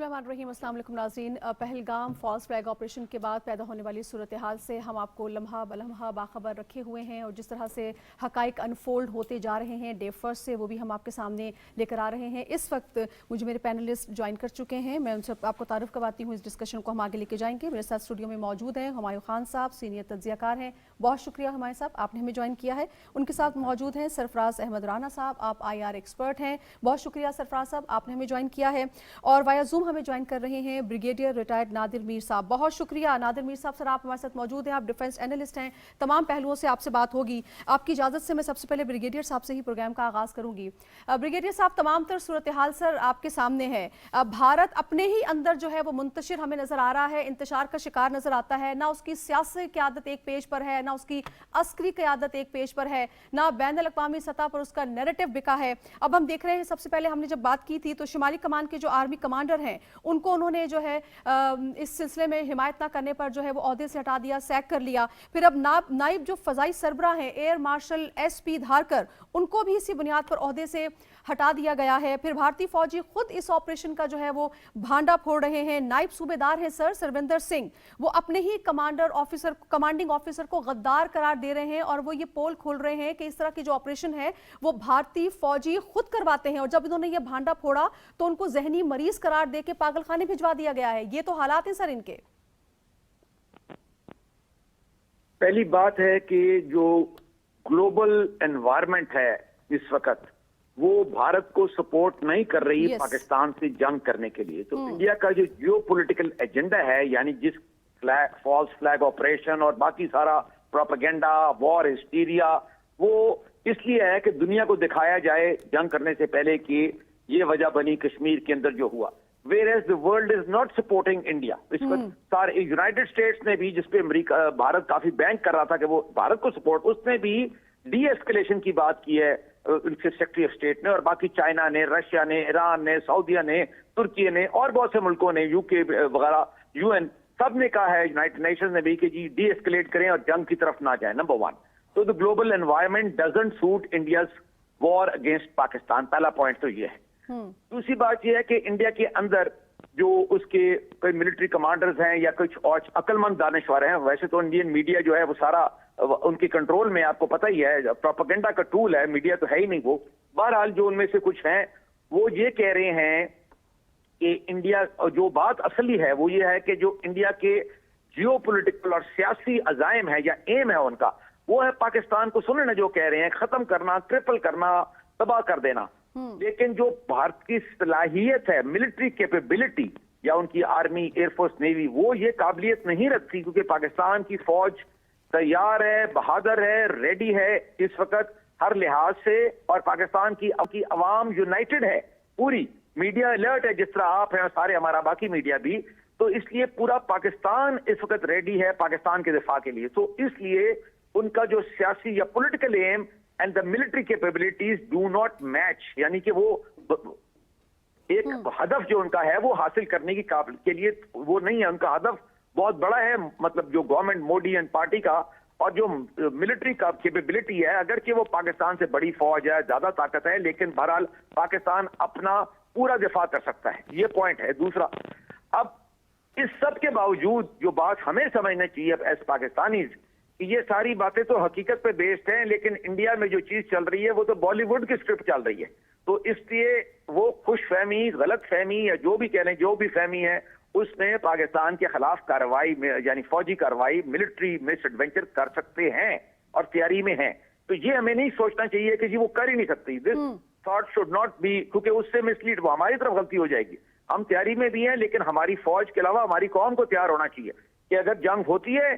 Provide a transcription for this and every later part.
बिस्मिल्लाहिर्रहमानिर्रहीम। अस्सलाम वालेकुम नाज़रीन। पहलगाम फॉल्स फ्लैग ऑपरेशन के बाद पैदा होने वाली सूरत हाल से हम आपको लम्हा बलम्हा बाखबर रखे हुए हैं और जिस तरह से हकाइक अनफोल्ड होते जा रहे हैं डे फर्स्ट से, वो भी हम आपके सामने लेकर आ रहे हैं। इस वक्त मुझे मेरे पैनलिस्ट ज्वाइन कर चुके हैं, मैं उनसे आपको तारुफ करवाती हूँ। इस डिस्कशन को हम आगे लेके जाएंगे। मेरे साथ स्टूडियो में मौजूद हैं हुमायूं खान साहब, सीनियर तज्जियाकार हैं। बहुत शुक्रिया हुमायूं साहब, आपने हमें ज्वाइन किया है। उनके साथ मौजूद हैं सरफराज अहमद राना साहब, आप IR एक्सपर्ट हैं। बहुत शुक्रिया सरफराज साहब, आपने हमें ज्वाइन किया है। और वाया जूम हमें ज्वाइन कर रहे हैं ब्रिगेडियर रिटायर्ड नादिर मीर साहब। बहुत शुक्रिया नादिर मीर साहब, सर आप हमारे साथ मौजूद हैं, आप डिफेंस एनालिस्ट हैं। तमाम पहलुओं से आपसे बात होगी। आपकी इजाज़त से मैं सबसे पहले ब्रिगेडियर साहब से ही प्रोग्राम का आगाज़ करूंगी। ब्रिगेडियर साहब, तमाम तर सूरत हाल सर आपके सामने है। भारत अपने ही अंदर जो है वो मुंतशिर हमें नजर आ रहा है, इंतशार का शिकार नजर आता है। ना उसकी सियासी क़यादत एक पेज पर है, ना उसकी अस्करी क़यादत एक पेज पर है, ना बैन अल-अक़वामी सतह पर उसका नैरेटिव बिका है। अब हम देख रहे हैं, सबसे पहले हमने जब बात की थी तो शुमाली कमान के जो आर्मी कमांडर हैं उनको उन्होंने जो है इस सिलसिले में हिमायत ना करने पर जो है वो ओहदे से हटा दिया, सैक कर लिया। फिर अब नाइब जो फजाई सरबराह हैं एयर मार्शल SP धारकर, उनको भी इसी बुनियाद पर ओहदे से हटा दिया गया है। फिर भारतीय फौजी खुद इस ऑपरेशन का जो है वो भांडा फोड़ रहे हैं। नाइब सूबेदार हैं सर सरविंदर सिंह, वो अपने ही कमांडिंग ऑफिसर को गद्दार करार दे रहे हैं और वो ये पोल खोल रहे हैं कि इस तरह की जो ऑपरेशन है वो भारतीय फौजी खुद करवाते हैं। और जब इन्होंने ये भांडा फोड़ा तो उनको जहनी मरीज करार देके पागलखाने भिजवा दिया गया है। ये तो हालात हैं सर इनके। पहली बात है कि जो ग्लोबल एनवायरनमेंट है इस वक्त वो भारत को सपोर्ट नहीं कर रही पाकिस्तान से जंग करने के लिए। तो इंडिया का जो जियोपॉलिटिकल एजेंडा है, यानी जिस फॉल्स फ्लैग ऑपरेशन और बाकी सारा प्रोपेगेंडा, वॉर हिस्टीरिया, वो इसलिए है कि दुनिया को दिखाया जाए जंग करने से पहले कि ये वजह बनी कश्मीर के अंदर जो हुआ। Whereas the world is not supporting India. इस वक्त सारे यूनाइटेड स्टेट्स ने भी, जिसपे अमेरिका भारत काफी बैंक कर रहा था कि वो भारत को सपोर्ट, उसने भी डी एस्केलेशन की बात की है उनके सेक्रेटरी ऑफ स्टेट ने, और बाकी चाइना ने, रशिया ने, ईरान ने, सऊदीया ने, तुर्की ने और बहुत से मुल्कों ने, UK वगैरह, UN, सब ने कहा है, यूनाइटेड नेशंस ने भी, कि जी डी एस्केलेट करें और जंग की तरफ ना जाए। नंबर 1, तो the global environment doesn't suit India's war against Pakistan. पहला पॉइंट तो ये है। दूसरी बात यह है कि इंडिया के अंदर जो उसके कोई मिलिट्री कमांडर्स हैं या कुछ और अक्लमंद दानिशवर हैं, वैसे तो इंडियन मीडिया जो है वो सारा उनके कंट्रोल में, आपको पता ही है, प्रोपेगेंडा का टूल है, मीडिया तो है ही नहीं वो। बहरहाल जो उनमें से कुछ हैं वो ये कह रहे हैं कि इंडिया, जो बात असली है वो ये है कि जो इंडिया के जियोपॉलिटिकल और सियासी अजाइम है या एम है उनका, वो है पाकिस्तान को, सुने ना जो कह रहे हैं, खत्म करना, ट्रिपल करना, तबाह कर देना। लेकिन जो भारत की सलाहियत है, मिलिट्री कैपेबिलिटी या उनकी आर्मी, एयरफोर्स, नेवी, वो ये काबिलियत नहीं रखती, क्योंकि पाकिस्तान की फौज तैयार है, बहादुर है, रेडी है इस वक्त हर लिहाज से, और पाकिस्तान की अवाम यूनाइटेड है, पूरी मीडिया अलर्ट है, जिस तरह आप हैं, सारे हमारा बाकी मीडिया भी। तो इसलिए पूरा पाकिस्तान इस वक्त रेडी है पाकिस्तान के दिफा के लिए। तो इसलिए उनका जो सियासी या political aim and the military capabilities do not match, यानी कि वो एक हदफ जो उनका है वो हासिल करने की के लिए वो नहीं है। उनका हदफ बहुत बड़ा है, मतलब जो गवर्नमेंट मोदी एंड पार्टी का, और जो मिलिट्री का कैपेबिलिटी है, अगर कि वो पाकिस्तान से बड़ी फौज है, ज्यादा ताकत है, लेकिन बहरहाल पाकिस्तान अपना पूरा दिफा कर सकता है। ये पॉइंट है। दूसरा, अब इस सब के बावजूद जो बात हमें समझना चाहिए अब एज पाकिस्तानीज, ये सारी बातें तो हकीकत पे बेस्ड हैं, लेकिन इंडिया में जो चीज चल रही है वो तो बॉलीवुड की स्क्रिप्ट चल रही है। तो इसलिए वो खुश फहमी, गलत फहमी या जो भी कह लें, जो भी फहमी है, उसमें पाकिस्तान के खिलाफ कार्रवाई में, यानी फौजी कार्रवाई, मिलिट्री मिस एडवेंचर कर सकते हैं और तैयारी में हैं। तो ये हमें नहीं सोचना चाहिए कि जी वो कर ही नहीं सकती। This thought should not be, क्योंकि उससे मिसलीड, वो हमारी तरफ गलती हो जाएगी। हम तैयारी में भी हैं, लेकिन हमारी फौज के अलावा हमारी कौम को तैयार होना चाहिए कि अगर जंग होती है,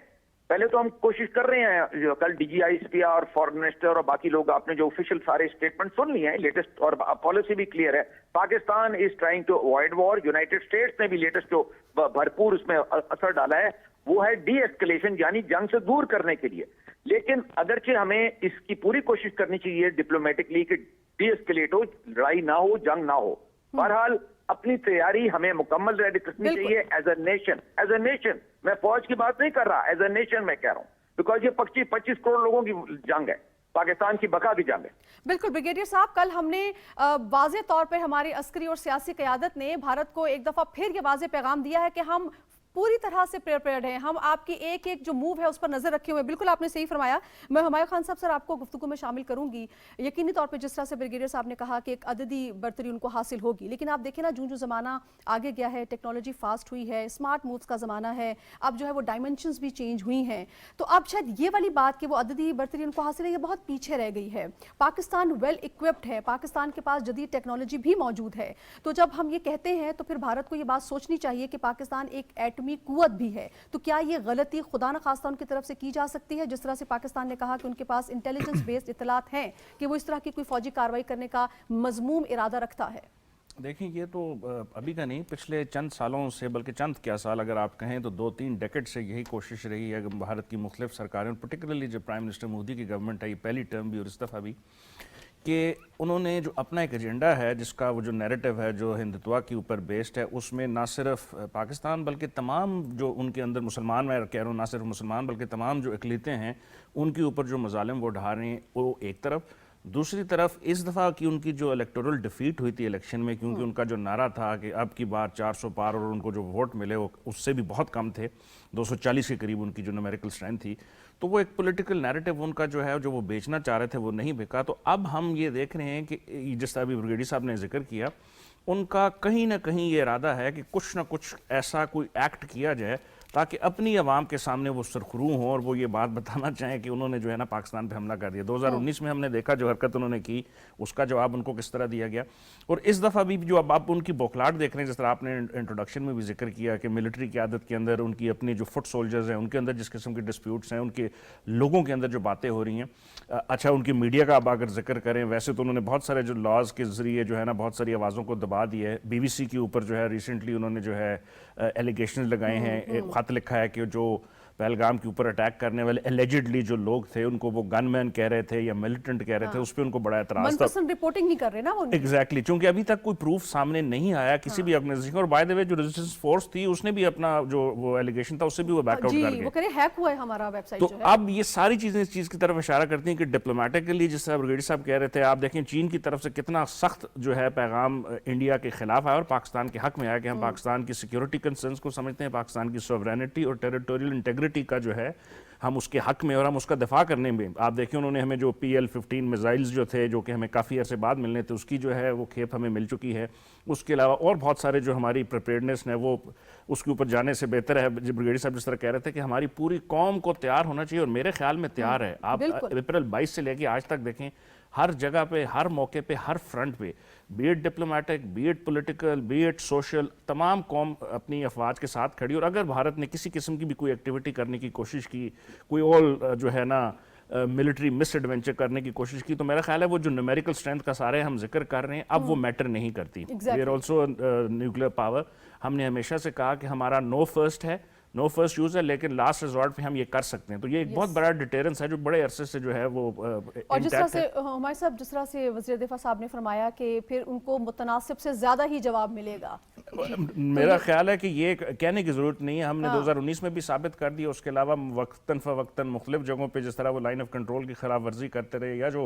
पहले तो हम कोशिश कर रहे हैं, कल DGI और फॉरेन मिनिस्टर और बाकी लोग, आपने जो ऑफिशियल सारे स्टेटमेंट सुन लिए हैं लेटेस्ट, और पॉलिसी भी क्लियर है, Pakistan is trying to avoid war. United States ने भी लेटेस्ट जो भरपूर उसमें असर डाला है वो है डी एस्केलेशन, यानी जंग से दूर करने के लिए। लेकिन अगरचे हमें इसकी पूरी कोशिश करनी चाहिए डिप्लोमेटिकली कि डी एस्केलेट हो, लड़ाई ना हो, जंग ना हो। बहरहाल अपनी तैयारी हमें मुकम्मल रेडी करनी चाहिए as a nation. As a nation, मैं फौज की बात नहीं कर रहा, एज ए नेशन मैं कह रहा हूं, बिकॉज ये 25 करोड़ लोगों की जंग है। पाकिस्तान की बका की जंग है। बिल्कुल ब्रिगेडियर साहब, कल हमने वाज़ेह तौर पर हमारी अस्करी और सियासी क़यादत ने भारत को एक दफ़ा फिर ये वाज़ेह पैगाम दिया है कि हम पूरी तरह से प्रिपेयर्ड हैं, हम आपकी एक एक जो मूव है उस पर नजर रखे हुए हैं। बिल्कुल आपने सही फरमाया। मैं हुमायूं खान साहब सर आपको गुफ्तगू में शामिल करूंगी। यकीनी तौर पे जिस तरह से ब्रिगेडियर साहब ने कहा कि एक अददी बर्तरी उनको हासिल होगी, लेकिन आप देखें ना जो ज़माना आगे गया है, टेक्नोलॉजी फास्ट हुई है, स्मार्ट मूव्स का ज़माना है, अब जो है वो डायमेंशंस भी चेंज हुई हैं, तो अब शायद ये वाली बात कि वो अददी बर्तरी उनको हासिल है ये बहुत पीछे रह गई है। पाकिस्तान वेल इक्विप्ड है, पाकिस्तान के पास जदीद टेक्नोलॉजी भी मौजूद है। तो जब हम ये कहते हैं तो फिर भारत को ये बात सोचनी चाहिए कि पाकिस्तान एक एटमी कुव्वत भी है। तो क्या ये गलती खुदा न खास्ता उनकी तरफ से की जा सकती है, जिस तरह से पाकिस्तान ने कहा कि उनके पास इंटेलिजेंस बेस्ड इत्तलात हैं कि वो इस तरह की कोई फौजी कार्रवाई करने का मजमूम इरादा रखता है? देखिए, ये तो अभी का नहीं, पिछले चंद सालों से, बल्कि चंद क्या साल अगर आप कहें तो 2-3 डेकेड से यही कोशिश रही है भारत की मुख्तलिफ सरकारें, पर्टिकुलरली जो प्राइम मिनिस्टर मोदी की गवर्नमेंट है, ये पहली टर्म भी और इस दफ़ा भी, कि उन्होंने जो अपना एक एजेंडा है जिसका वो जो नैरेटिव है जो हिंदुत्व के ऊपर बेस्ड है, उसमें ना सिर्फ पाकिस्तान बल्कि तमाम जो उनके अंदर मुसलमान, मैं कह रहा हूँ ना सिर्फ मुसलमान बल्कि तमाम जो अक़लियतें हैं उनके ऊपर जो मज़ालिम वो ढा रहे हैं, वो एक तरफ। दूसरी तरफ इस दफ़ा की उनकी जो इलेक्टोरल डिफीट हुई थी इलेक्शन में, क्योंकि उनका जो नारा था कि अब की बार 400 पार और उनको जो वोट मिले वो उससे भी बहुत कम थे, 240 के करीब उनकी जो न्यूमेरिकल स्ट्रेंथ थी, तो वो एक पॉलिटिकल नैरेटिव उनका जो है जो वो बेचना चाह रहे थे वो नहीं बिका। तो अब हम ये देख रहे हैं कि जिस तरह अभी ब्रिगेडियर साहब ने जिक्र किया, उनका कहीं ना कहीं ये इरादा है कि कुछ ना कुछ ऐसा कोई एक्ट किया जाए ताकि अपनी आवाम के सामने वो सरखरू हों और वो ये बात बताना चाहें कि उन्होंने जो है ना पाकिस्तान पे हमला कर दिया। 2019 में हमने देखा जो हरकत उन्होंने की, उसका जवाब उनको किस तरह दिया गया। और इस दफ़ा भी जो अब आप उनकी बौखलाहट देख रहे हैं, जिस तरह आपने इंट्रोडक्शन में भी जिक्र किया कि मिलिट्री क़यादत के अंदर उनकी अपनी जो फुट सोल्जर्स हैं उनके अंदर जिस किस्म के डिस्प्यूट्स हैं, उनके लोगों के अंदर जो बातें हो रही हैं, अच्छा उनकी मीडिया का अब अगर जिक्र करें, वैसे तो उन्होंने बहुत सारे जो लॉज के ज़रिए जो है ना बहुत सारी आवाज़ों को दबा दिया है। BBC के ऊपर जो है रिसेंटली उन्होंने जो है एलिगेशन लगाए हैं, एक खत लिखा है कि जो पहलगाम के ऊपर अटैक करने वाले एलिजिडली जो लोग थे उनको वो गनमैन कह रहे थे या मिलिटेंट कह रहे थे, उस पर उनको बड़ा एतराज था। रिपोर्टिंग नहीं कर रहे ना वो। एग्जैक्टली, क्योंकि अभी तक कोई प्रूफ सामने नहीं आया किसी भी ऑर्गेनाइजेशन। और बाय द वे जो रेजिस्टेंस फोर्स थी उसने भी अपना जो वो एलिगेशन था उससे भी वो बैकआउट कर गए, वो कह रहे हैक हुआ है हमारा वेबसाइट। तो जो है अब ये सारी चीजें इस चीज की तरफ इशारा करती हैं कि डिप्लोमेटिकली, जिस तरह ब्रिगेडियर साहब कह रहे थे, आप देखें चीन की तरफ से कितना सख्त जो है पैगाम इंडिया के खिलाफ आया और पाकिस्तान के हक में आया कि हम पाकिस्तान की सिक्योरिटी कंसर्न्स को समझते हैं, पाकिस्तान की सॉवरेनिटी और टेरिटोरियल इंटेग्रिटी का जो है हम उसके हक में और हम उसका दिफा करने में। आप देखिए उन्होंने हमें जो PL-15 मिसाइल्स जो थे जो कि हमें काफ़ी अरसे बाद मिलने थे, उसकी जो है वो खेप हमें मिल चुकी है। उसके अलावा और बहुत सारे जो हमारी प्रिपेयर्डनेस है वो उसके ऊपर जाने से बेहतर है। ब्रिगेडियर साहब जिस तरह कह रहे थे कि हमारी पूरी कौम को तैयार होना चाहिए और मेरे ख्याल में तैयार है। आप अप्रैल 22 से लेकर आज तक देखें, हर जगह पे, हर मौके पे, हर फ्रंट पे, be at diplomatic, be at political, be at social, तमाम कौम अपनी अफवाज के साथ खड़ी। और अगर भारत ने किसी किस्म की भी कोई एक्टिविटी करने की कोशिश की, कोई और जो है ना मिलिट्री मिस एडवेंचर करने की कोशिश की, तो मेरा ख्याल है वो जो न्यूमेरिकल स्ट्रेंथ का सारे हम जिक्र कर रहे हैं अब वो मैटर नहीं करती। We are also nuclear power. हमने हमेशा से कहा कि हमारा नो फर्स्ट है, नो फर्स्ट यूज है, लेकिन लास्ट रिजॉर्ट पे हम ये कर सकते हैं। तो ये एक बहुत बड़ा डिटेरेंस है जो बड़े अरसे से जो है वो और जिस तरह से हमारे साहब, जिस तरह से वज़ीर दिफा साहब ने फरमाया कि फिर उनको मुतनासिब से ज्यादा ही जवाब मिलेगा, मेरा ख्याल है कि ये कहने की जरूरत नहीं है। हमने 2019 में भी साबित कर दिया। उसके अलावा वक्तन फ़वक्तन मुख्तलिफ जगहों पे जिस तरह वो लाइन ऑफ कंट्रोल की खिलाफ वर्जी करते रहे, या जो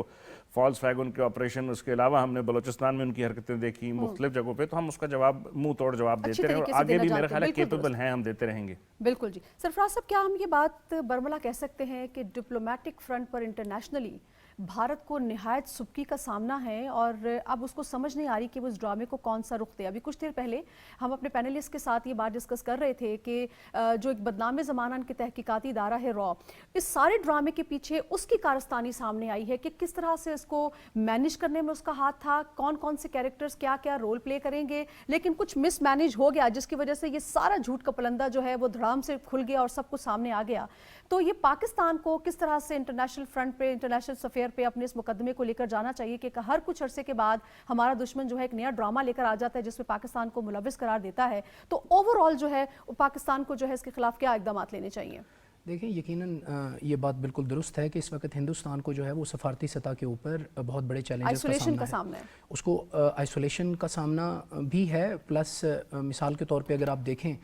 फॉल्स फ्लैग उनके ऑपरेशन, उसके अलावा हमने बलोचिस्तान में उनकी हरकतें देखी मुख्तलिफ जगहों पे, तो हम उसका जवाब मुंह तोड़ जवाब देते रहे और आगे भी मेरा ख्याल है केपेबल हैं, हम देते रहेंगे। बिल्कुल जी। सरफराज साहब, क्या हम ये बात बरमला कह सकते हैं कि डिप्लोमेटिक फ्रंट पर इंटरनेशनली भारत को निहायत सुबकी का सामना है और अब उसको समझ नहीं आ रही कि वो इस ड्रामे को कौन सा रुख दे? अभी कुछ देर पहले हम अपने पैनलिस्ट के साथ ये बात डिस्कस कर रहे थे कि जो एक बदनाम ज़माना के तहकीकाती इदारा है रॉ, इस सारे ड्रामे के पीछे उसकी कारस्तानी सामने आई है कि किस तरह से इसको मैनेज करने में उसका हाथ था, कौन कौन से कैरेक्टर्स क्या क्या रोल प्ले करेंगे, लेकिन कुछ मिस मैनेज हो गया जिसकी वजह से ये सारा झूठ का पलंदा जो है वो धड़ाम से खुल गया और सब कुछ सामने आ गया। तो ये पाकिस्तान को किस तरह से इंटरनेशनल फ्रंट पे, इंटरनेशनल सफेयर पे अपने इस मुकदमे को लेकर जाना चाहिए कि हर कुछ अरसे के बाद हमारा दुश्मन जो है एक नया ड्रामा लेकर आ जाता है जिसमें पाकिस्तान को मुलविस करार देता है, तो ओवरऑल जो है पाकिस्तान को जो है इसके खिलाफ क्या इकदाम लेने चाहिए? देखें, यकीनन ये बात बिल्कुल दुरुस्त है कि इस वक्त हिंदुस्तान को जो है वो सफारती सतह के ऊपर बहुत बड़े चैलेंजेस का सामना है। उसको आइसोलेशन का सामना भी है, प्लस मिसाल के तौर पे अगर आप देखें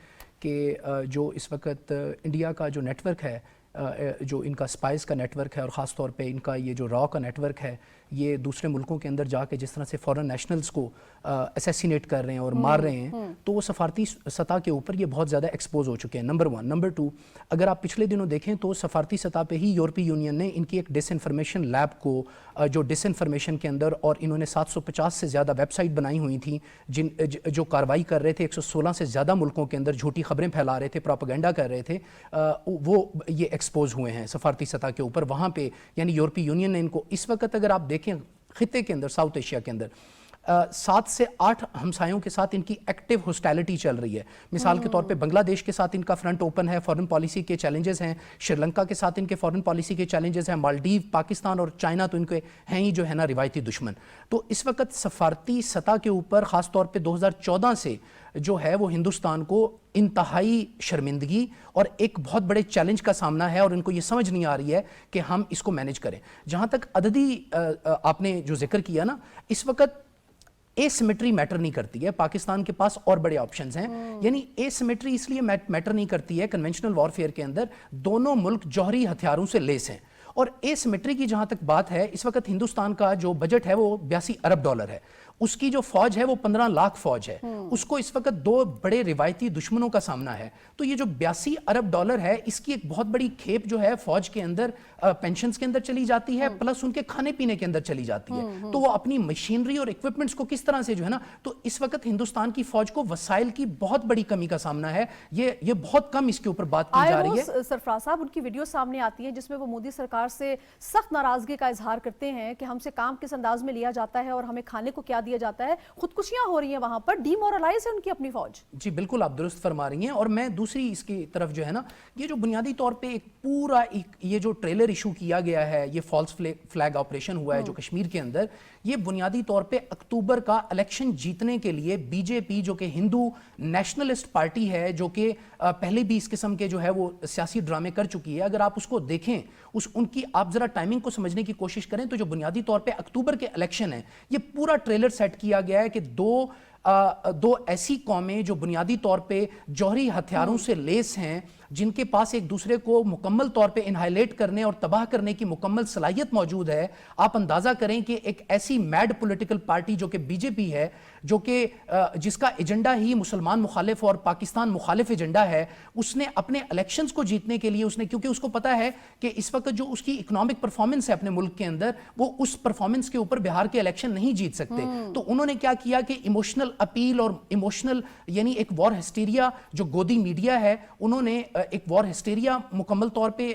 कि जो इस वक्त इंडिया का जो नेटवर्क है جو ان کا اسپائز کا نیٹ ورک ہے اور ख़اص طور پہ ان کا یہ جو را کا نیٹ ورک ہے، یہ دوسرے ملکوں کے اندر جا کے جس طرح سے فورن نیشنلز کو اسیسینیٹ کر رہے ہیں اور مار رہے ہیں، تو وہ سفارتی سطح کے اوپر یہ بہت زیادہ ایکسپوز ہو چکے ہیں، نمبر 1۔ نمبر 2، اگر آپ پچھلے دنوں دیکھیں تو سفارتی سطح پہ ہی یورپی یونین نے ان کی ایک ڈس انفارمیشن لیب کو، جو ڈس انفارمیشن کے اندر، اور انہوں نے 750 سے زیادہ ویب سائٹ بنائی ہوئی تھیں جو کاروائی کر رہے تھے 116 سے زیادہ ملکوں کے اندر، جھوٹی خبریں پھیلا رہے تھے، پروپیگنڈا کر رہے تھے، وہ یہ ایکسپوز ہوئے ہیں سفارتی سطح کے اوپر وہاں پہ، یعنی یورپی یونین نے ان کو اس وقت اگر آپ دیکھیں خطے کے اندر، ساؤتھ ایشیا کے اندر 7 سے 8 ہمسایوں کے ساتھ ان کی ایکٹیو ہوسٹیلٹی چل رہی ہے۔ مثال کے طور پہ بنگلہ دیش کے ساتھ ان کا فرنٹ اوپن ہے، فورن پالیسی کے چیلنجز ہیں، شری لنکا کے ساتھ ان کے فورن پالیسی کے چیلنجز ہیں، مالدیو، پاکستان اور چائنا تو ان کے ہیں ہی جو ہے نا روایتی دشمن۔ تو اس وقت سفارتی سطح کے اوپر خاص طور پہ 2014 سے جو ہے وہ ہندوستان کو انتہائی شرمندگی اور ایک بہت بڑے چیلنج کا سامنا ہے، اور ان کو یہ سمجھ نہیں آ رہی ہے کہ ہم اس کو مینج کریں۔ جہاں تک عددی آپ نے جو ذکر کیا نا، اس وقت اے سیمیٹری میٹر نہیں کرتی ہے، پاکستان کے پاس اور بڑے آپشنز ہیں، یعنی اے سیمیٹری اس لیے میٹر نہیں کرتی ہے، کنونشنل وارفیئر کے اندر دونوں ملک جوہری ہتھیاروں سے لیس ہیں، اور اے سیمیٹری کی جہاں تک بات ہے، اس وقت ہندوستان کا جو بجٹ ہے وہ 82 ارب ڈالر ہے، اس کی جو فوج ہے وہ 15 لاکھ فوج ہے، اس کو اس وقت 2 بڑے روایتی دشمنوں کا سامنا ہے، تو یہ جو 82 ارب ڈالر ہے، اس کی ایک بہت بڑی کھیپ جو ہے فوج کے اندر پینشنز کے اندر چلی جاتی ہے، پلس ان کے کھانے پینے کے اندر چلی جاتی ہے، تو وہ اپنی مشینری اور ایکوپمنٹس کو کس طرح سے جو ہے نا، تو اس وقت ہندوستان کی فوج کو وسائل کی بہت بڑی کمی کا سامنا ہے، یہ بہت کم اس کے اوپر بات کی جا رہی ہے۔ سرفراز صاحب، ان کی ویڈیو سامنے آتی ہے جس میں وہ مودی سرکار سے سخت ناراضگی کا اظہار کرتے ہیں کہ ہم سے کام کس انداز میں لیا جاتا ہے اور ہمیں کھانے کو کیا دیا جاتا ہے، خودکشیاں ہو رہی ہیں وہاں پر، ڈی مورلائز ہے ان کی اپنی فوج۔ جی بالکل آپ درست فرما رہی ہیں، اور میں دوسری اس کی طرف جو ہے نا، یہ جو بنیادی طور پہ ایک پورا یہ جو ٹریلر ایشو کیا گیا ہے، یہ فالس فلیگ آپریشن ہوا ہے جو کشمیر کے اندر، یہ بنیادی طور پہ اکتوبر کا الیکشن جیتنے کے لیے بی جے پی جو کہ ہندو نیشنلسٹ پارٹی ہے، جو کہ پہلے بھی اس قسم کے جو ہے وہ سیاسی ڈرامے کر چکی ہے، اگر آپ اس کو دیکھیں، ان کی آپ ذرا ٹائمنگ کو سمجھنے کی کوشش کریں، تو جو بنیادی طور پہ اکتوبر کے الیکشن ہے، یہ پورا ٹریلر سیٹ کیا گیا ہے کہ دو ایسی قومیں جو بنیادی طور پہ جوہری ہتھیاروں سے لیس ہیں، جن کے پاس ایک دوسرے کو مکمل طور پہ انہائلیٹ کرنے اور تباہ کرنے کی مکمل صلاحیت موجود ہے۔ آپ اندازہ کریں کہ ایک ایسی میڈ پولیٹیکل پارٹی جو کہ بی جے پی ہے، جو کہ جس کا ایجنڈا ہی مسلمان مخالف اور پاکستان مخالف ایجنڈا ہے، اس نے اپنے الیکشنز کو جیتنے کے لیے کیونکہ اس کو پتا ہے کہ اس وقت جو اس کی اکنامک پرفارمنس ہے اپنے ملک کے اندر، وہ اس پرفارمنس کے اوپر بہار کے الیکشن نہیں جیت سکتے، تو انہوں نے کیا کیا کہ ایموشنل اپیل اور ایموشنل یعنی ایک وار ہسٹیریا جو گودی میڈیا ہے، انہوں نے ایک وار ہسٹیریا مکمل طور پہ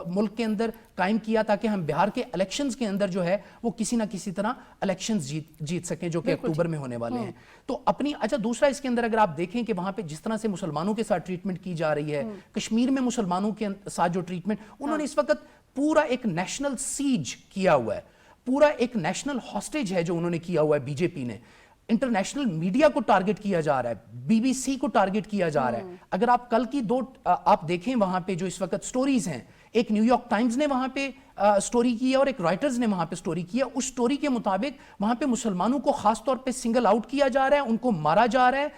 ملک کے اندر قائم کیا تاکہ ہم بہار کے الیکشنز کے اندر جو ہے وہ کسی نہ کسی طرح الیکشنز جیت سکیں، جو کہ اکتوبر میں ہونے والے ہیں۔ تو اچھا دوسرا اس کے اندر اگر آپ دیکھیں کہ وہاں پہ جس طرح سے مسلمانوں کے ساتھ ٹریٹمنٹ کی جا رہی ہے، کشمیر میں مسلمانوں کے ساتھ جو ٹریٹمنٹ، انہوں نے اس وقت پورا ایک نیشنل سیج کیا ہوا ہے، پورا ایک نیشنل ہاسٹیج ہے جو انہوں نے کیا ہوا ہے بی جے پی نے، انٹرنیشنل میڈیا کو ٹارگٹ کیا جا رہا ہے، بی بی سی کو ٹارگٹ کیا جا رہا ہے۔ اگر آپ کل کی 2 آپ دیکھیں وہاں پہ جو اس وقت سٹوریز ہیں، ایک نیو یارک ٹائمز نے وہاں پہ سٹوری کی ہے اور ایک رائٹرز نے وہاں پہ سٹوری کی ہے، اس سٹوری کے مطابق وہاں پہ مسلمانوں کو خاص طور پہ سنگل آؤٹ کیا جا رہا ہے، ان کو مارا جا رہا ہے،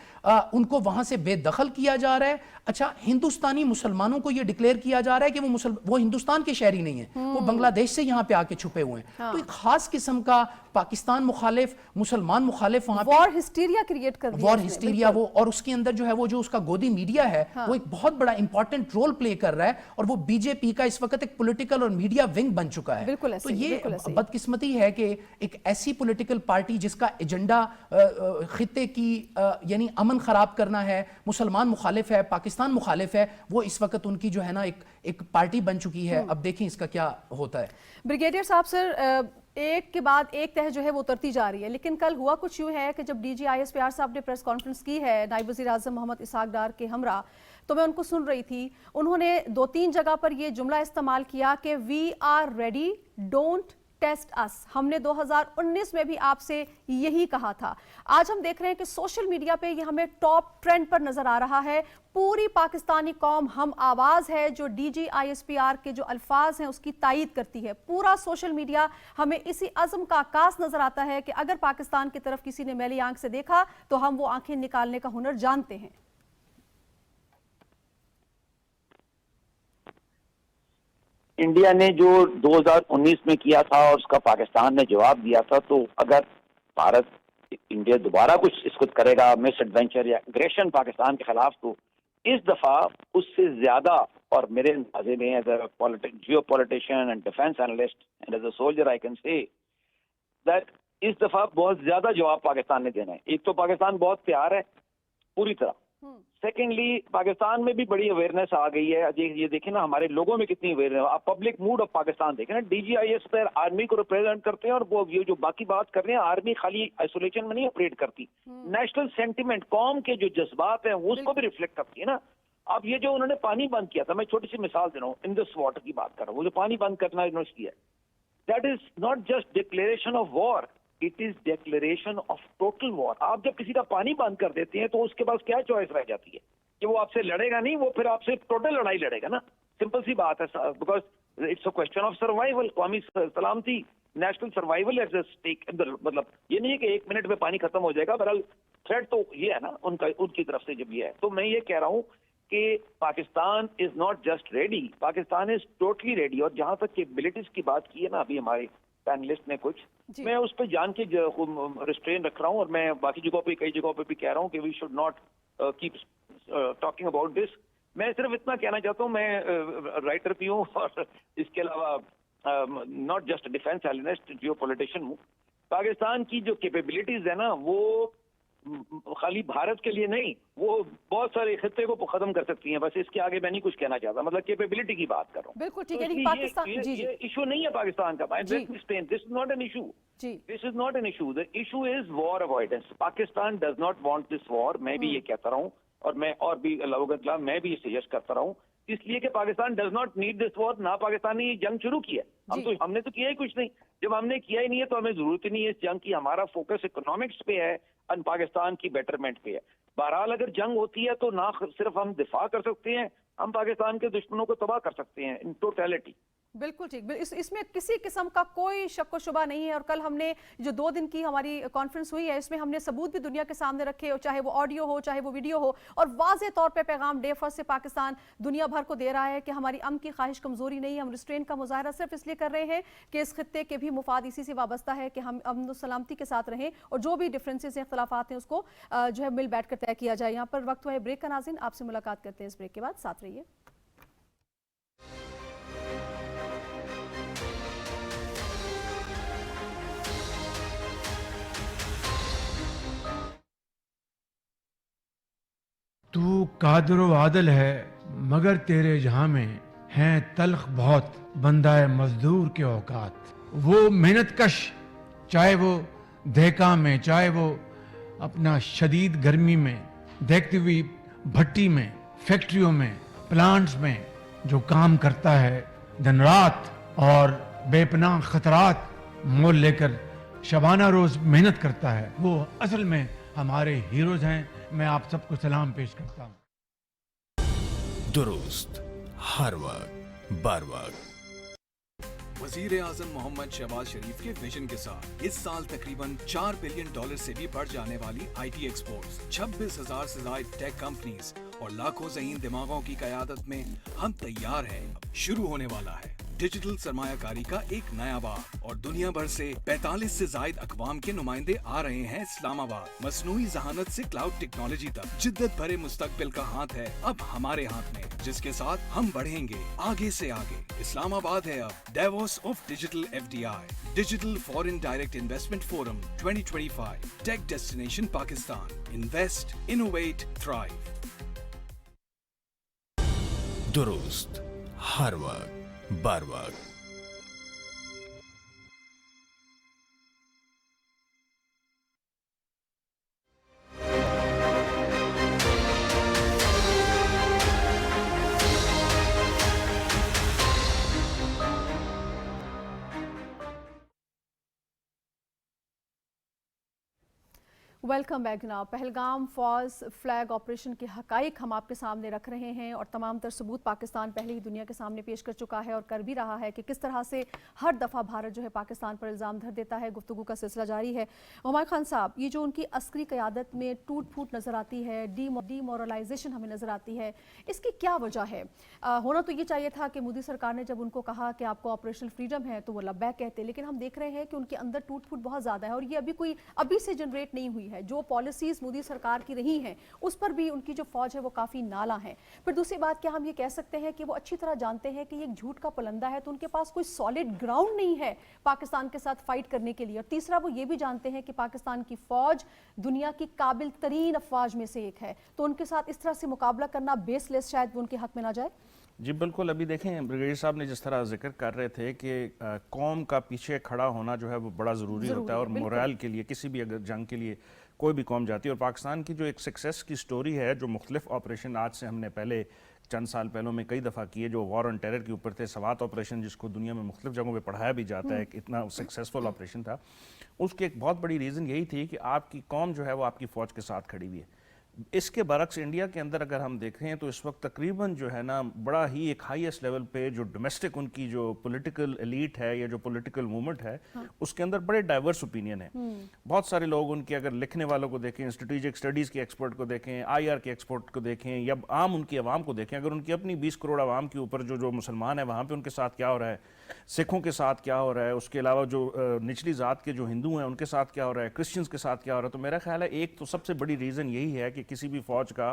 ان کو وہاں سے بے دخل کیا جا رہا ہے۔ اچھا ہندوستانی مسلمانوں کو یہ ڈکلیئر کیا جا رہا ہے کہ وہ ہندوستان کے شہری نہیں ہیں، وہ بنگلہ دیش سے یہاں پہ آ کے چھپے ہوئے ہیں، تو ایک خاص قسم کا پاکستان مخالف، مسلمان مخالف وہاں پہ وار ہسٹیریا کریٹ کر دیا، وار ہسٹیریا وہ، اور اس کے اندر جو ہے وہ جو اس کا گودی میڈیا ہے وہ ایک بہت بڑا امپورٹنٹ رول پلے کر رہا ہے، اور وہ بی جے پی کا اس وقت ایک پولیٹیکل اور میڈیا ونگ بن چکا ہے۔ تو یہ بدقسمتی ہے کہ ایک ایسی پولیٹیکل پارٹی جس کا ایجنڈا خطے کی یعنی امن خراب کرنا ہے، مسلمان مخالف ہے، پاکستان مخالف ہے، وہ اس وقت ان کی جو ہے نا ایک پارٹی بن چکی ہے۔ اب دیکھیں اس کا کیا ہوتا ہے۔ بریگیڈیئر صاحب، سر ایک کے بعد ایک تہ جو ہے وہ اترتی جا رہی ہے، لیکن کل ہوا کچھ یوں ہے کہ جب D G I S P R صاحب نے پریس کانفرنس کی ہے نائب وزیر اعظم محمد اسحاق ڈار کے ہمراہ، تو میں ان کو سن رہی تھی، انہوں نے 2-3 جگہ پر یہ جملہ استعمال کیا کہ we are ready, don't test us. ہم نے 2019 میں بھی آپ سے یہی کہا تھا۔ آج ہم دیکھ رہے ہیں کہ سوشل میڈیا پہ یہ ہمیں ٹاپ ٹرینڈ پر نظر آ رہا ہے، پوری پاکستانی قوم ہم آواز ہے جو D G I S P R کے جو الفاظ ہیں اس کی تائید کرتی ہے، پورا سوشل میڈیا ہمیں اسی عزم کا عکاس نظر آتا ہے کہ اگر پاکستان کی طرف کسی نے میلی آنکھ سے دیکھا تو ہم وہ آنکھیں نکالنے کا ہنر جانتے ہیں۔ इंडिया ने जो 2019 में किया था और उसका पाकिस्तान ने जवाब दिया था, तो अगर भारत इंडिया दोबारा कुछ इसको करेगा मिस एडवेंचर या एग्रेशन पाकिस्तान के खिलाफ, तो इस दफा उससे ज्यादा, और मेरे अंदाजे में as a geopolitician and defence analyst and as a soldier I can say that इस दफा बहुत ज्यादा जवाब पाकिस्तान ने देना है। एक तो पाकिस्तान बहुत तैयार है पूरी तरह, सेकेंडली पाकिस्तान में भी बड़ी अवेयरनेस आ गई है। ये देखें ना हमारे लोगों में कितनी अवेयरनेस, आप पब्लिक मूड ऑफ पाकिस्तान देखें ना, डीजीआईएस पर आर्मी को रिप्रेजेंट करते हैं और वो ये जो बाकी बात कर रहे हैं, आर्मी खाली आइसोलेशन में नहीं ऑपरेट करती, नेशनल सेंटिमेंट, कौम के जो जज्बात हैं वो उसको भी रिफ्लेक्ट करती है ना। अब ये जो उन्होंने पानी बंद किया था, मैं छोटी सी मिसाल दे रहा हूँ, इन दिस वाटर की बात कर रहा हूँ, वो जो पानी बंद करना इन्होंने किया, that is not just declaration of war, it is declaration of total war. आप जब किसी का पानी बंद कर देते हैं तो उसके पास क्या चॉइस रह जाती है कि वो आपसे लड़ेगा नहीं, वो फिर आपसे टोटल लड़ाई लड़ेगा ना। सिंपल सी बात है, because it's a question of survival, कौमी सलामती, national survival as a stake. मतलब ये नहीं है कि 1 मिनट में पानी खत्म हो जाएगा, बहरहाल थ्रेट तो ये है ना उनकी तरफ से जब ये है। तो मैं ये कह रहा हूँ कि Pakistan is not just ready, Pakistan is totally ready. और जहां तक कैपेबिलिटीज की बात की है ना अभी हमारे पैनलिस्ट ने कुछ, मैं उस पर जान के रिस्ट्रेन रख रहा हूँ, और मैं बाकी जगहों पे कई जगहों पे भी कह रहा हूँ कि we should not keep talking about this. मैं सिर्फ इतना कहना चाहता हूँ, मैं राइटर भी हूँ और इसके अलावा not just defence analyst, Jio politician हूँ। पाकिस्तान की जो कैपेबिलिटीज है ना वो खाली भारत के लिए नहीं, वो बहुत सारे खित्ते को खत्म कर सकती हैं। बस इसके आगे मैं नहीं कुछ कहना चाहता, मतलब कैपेबिलिटी की बात कर रहा हूँ। बिल्कुल ठीक तो है, इसलिए पाकिस्तान ये इशू नहीं है पाकिस्तान का, this is not an issue, this is not an issue, the issue is war avoidance. Pakistan does not want this war, मैं भी ये कहता रहा हूँ, और मैं और भी लोगों मैं भी ये सजेस्ट करता रहा हूँ, इसलिए कि Pakistan does not need this war. ना पाकिस्तान ने ये जंग शुरू की है, हमने तो किया ही कुछ नहीं। जब हमने किया ही नहीं है तो हमें जरूरत ही नहीं है इस जंग की। हमारा फोकस इकोनॉमिक्स पे है और पाकिस्तान की बेटरमेंट पे है। बहरहाल अगर जंग होती है तो ना सिर्फ हम दिफा कर सकते हैं, हम पाकिस्तान के दुश्मनों को तबाह कर सकते हैं इन टोटलिटी। बिल्कुल ठीक, इसमें किसी किस्म का कोई शक व शुबा नहीं है। और कल हमने जो 2 दिन की हमारी कॉन्फ्रेंस हुई है, इसमें हमने सबूत भी दुनिया के सामने रखे, और चाहे वो ऑडियो हो चाहे वो वीडियो हो, और वाज़ेह तौर पे पैगाम डे फर्स्ट से पाकिस्तान दुनिया भर को दे रहा है कि हमारी अमन की ख्वाहिश कमज़ोरी नहीं है। हम रिस्ट्रेन का मुजाहरा सिर्फ इसलिए कर रहे हैं कि इस खित्ते के भी मुफाद इसी से वाबस्ता है कि हम अमन और सलामती के साथ रहें, और जो भी डिफरेंसेस हैं, इख्तलाफात हैं, उसको जो है मिल बैठ कर तय किया जाए। यहाँ पर वक्त हुआ है ब्रेक का। नाज़रीन, आपसे मुलाकात करते हैं इस ब्रेक के बाद, साथ रहिए। तू कादर व आदल है मगर तेरे जहां में हैं तल्ख बहुत बंदाए मजदूर के औकात। वो मेहनत कश, चाहे वो देहका में, चाहे वो अपना शदीद गर्मी में देखती हुई भट्टी में, फैक्ट्रियों में, प्लांट्स में जो काम करता है दिन रात और बेपनाह खतरात मोल लेकर शबाना रोज मेहनत करता है, वो असल में हमारे हीरोज हैं। मैं आप सबको सलाम पेश करता हूँ। दुरुस्त हर वक्त बर वक्त। वजीर आजम मोहम्मद शहबाज शरीफ के विजन के साथ इस साल तकरीबन $4 बिलियन से भी बढ़ जाने वाली IT एक्सपोर्ट्स, 26,000 से ज्यादा टेक कंपनीज और लाखों ज़हीन दिमागों की क़यादत में हम तैयार हैं। शुरू होने वाला है डिजिटल सरमायाकारी का एक नया बाब, और दुनिया भर से 45 से ज्यादा अक़वाम के नुमाइंदे आ रहे हैं इस्लामाबाद। मसनूई ज़हानत से क्लाउड टेक्नोलॉजी तक जिद्दत भरे मुस्तकबिल का हाथ है अब हमारे हाथ में, जिसके साथ हम बढ़ेंगे आगे से आगे। इस्लामाबाद है अब Davos of digital FDI, digital foreign direct investment forum 2025, tech destination Pakistan. Invest, innovate, thrive. दुरुस्त हर वक्त बर वक्त। वेलकम बैक जनाब। पहलगाम फॉल्स फ्लैग ऑपरेशन के हकाइक हम आपके सामने रख रहे हैं और तमाम तर सबूत पाकिस्तान पहले ही दुनिया के सामने पेश कर चुका है और कर भी रहा है कि किस तरह से हर दफ़ा भारत जो है पाकिस्तान पर इल्ज़ाम धर देता है। गुफ्तगू का सिलसिला जारी है। हुमायूं खान साहब, ये जो उनकी अस्करी क़यादत में टूट फूट नज़र आती है, डीमोरलाइजेशन हमें नज़र आती है, इसकी क्या वजह है? होना तो ये चाहिए था कि मोदी सरकार ने जब उनको कहा कि आपको ऑपरेशनल फ्रीडम है तो वो लब्बैक कहते, लेकिन हम देख रहे हैं कि उनके अंदर टूट फूट बहुत ज़्यादा है और ये अभी से जनरेट नहीं हुई है। जो पॉलिसीज मोदी सरकार की रही हैं उस पर भी उनकी जो फौज है वो काफ़ी नाला है। फिर दूसरी बात, क्या हम ये कह सकते हैं कि वो अच्छी तरह जानते हैं कि ये एक झूठ का पलंदा है, तो उनके पास कोई सॉलिड ग्राउंड नहीं है पाकिस्तान के साथ फाइट करने के लिए। और तीसरा, वो ये भी जानते हैं कि पाकिस्तान की फौज दुनिया की काबिल तरीन अफवाज में से एक है, तो उनके साथ इस तरह से मुकाबला करना बेसलेस शायद वो उनके हक में ना जाए। जी बिल्कुल। अभी देखें, ब्रिगेडियर साहब ने जिस तरह जिक्र कर रहे थे कि कौम का पीछे खड़ा होना जो है वो बड़ा ज़रूरी होता है और मोरल के लिए, किसी भी अगर जंग के लिए कोई भी कौम जाती है। और पाकिस्तान की जो एक सक्सेस की स्टोरी है, जो मुख्तलिफ ऑपरेशन आज से हमने पहले चंद साल पहले में कई दफ़ा किए, जो वॉर ऑन टेरर के ऊपर थे, सवात ऑपरेशन जिसको दुनिया में मुख्तलिफ जगहों पे पढ़ाया भी जाता है, इतना सक्सेसफुल ऑपरेशन था, उसकी एक बहुत बड़ी रीज़न यही थी कि आपकी कौम जो है वो आपकी फ़ौज के साथ खड़ी हुई है। इसके बरक्स इंडिया के अंदर अगर हम देखें तो इस वक्त तकरीबन जो है ना बड़ा ही एक हाईएस्ट लेवल पे जो डोमेस्टिक उनकी जो पॉलिटिकल एलीट है या जो पॉलिटिकल मूवमेंट है, उसके अंदर बड़े डाइवर्स ओपिनियन है। बहुत सारे लोग उनके अगर लिखने वालों को देखें, स्ट्रेटेजिक स्टडीज़ के एक्सपर्ट को देखें, IR के एक्सपर्ट को देखें या आम उनकी आवाम को देखें, अगर उनकी अपनी 20 करोड़ आवाम के ऊपर जो मुसलमान है वहाँ पर उनके साथ क्या हो रहा है, सिखों के साथ क्या हो रहा है, उसके अलावा जो निचली ज़ात के जो हिंदू हैं उनके साथ क्या हो रहा है, क्रिश्चियंस के साथ क्या हो रहा है, तो मेरा ख्याल है एक तो सबसे बड़ी रीज़न यही है कि किसी भी फौज का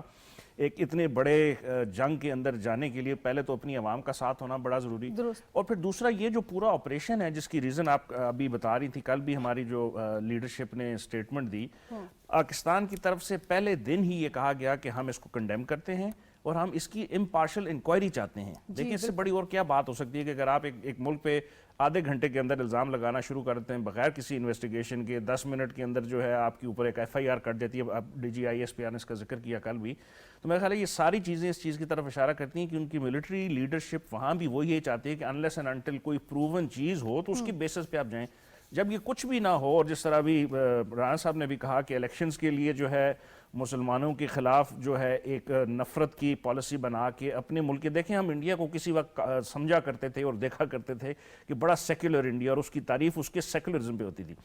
एक इतने बड़े जंग के अंदर जाने के लिए पहले तो अपनी आवाम का साथ होना बड़ा ज़रूरी, और फिर दूसरा ये जो पूरा ऑपरेशन है जिसकी रीज़न आप अभी बता रही थी, कल भी हमारी जो लीडरशिप ने स्टेटमेंट दी, पाकिस्तान की तरफ से पहले दिन ही ये कहा गया कि हम इसको कंडेम करते हैं और हम इसकी इम्पार्शल इंक्वायरी चाहते हैं। देखिए, इससे बड़ी और क्या बात हो सकती है कि अगर आप एक मुल्क पे आधे घंटे के अंदर इल्ज़ाम लगाना शुरू कर देते हैं बगैर किसी इन्वेस्टिगेशन के, 10 मिनट के अंदर जो है आपके ऊपर एक FIR कर देती है। अब DG ISPR ने इसका जिक्र किया कल भी, तो मेरा ख्याल है ये सारी चीज़ें इस चीज़ की तरफ इशारा करती हैं कि उनकी मिलिट्री लीडरशिप वहाँ भी वो ये चाहती है कि अनलेस एंड अनटिल कोई प्रूवन चीज़ हो तो उसकी बेसिस पे आप जाएँ। जब ये कुछ भी ना हो, और जिस तरह अभी राणा साहब ने भी कहा कि इलेक्शंस के लिए जो है मुसलमानों के ख़िलाफ़ जो है एक नफ़रत की पॉलिसी बना के अपने मुल्क के, देखें हम इंडिया को किसी वक्त समझा करते थे और देखा करते थे कि बड़ा सेक्युलर इंडिया, और उसकी तारीफ़ उसके सेक्युलरिज्म पे होती थी।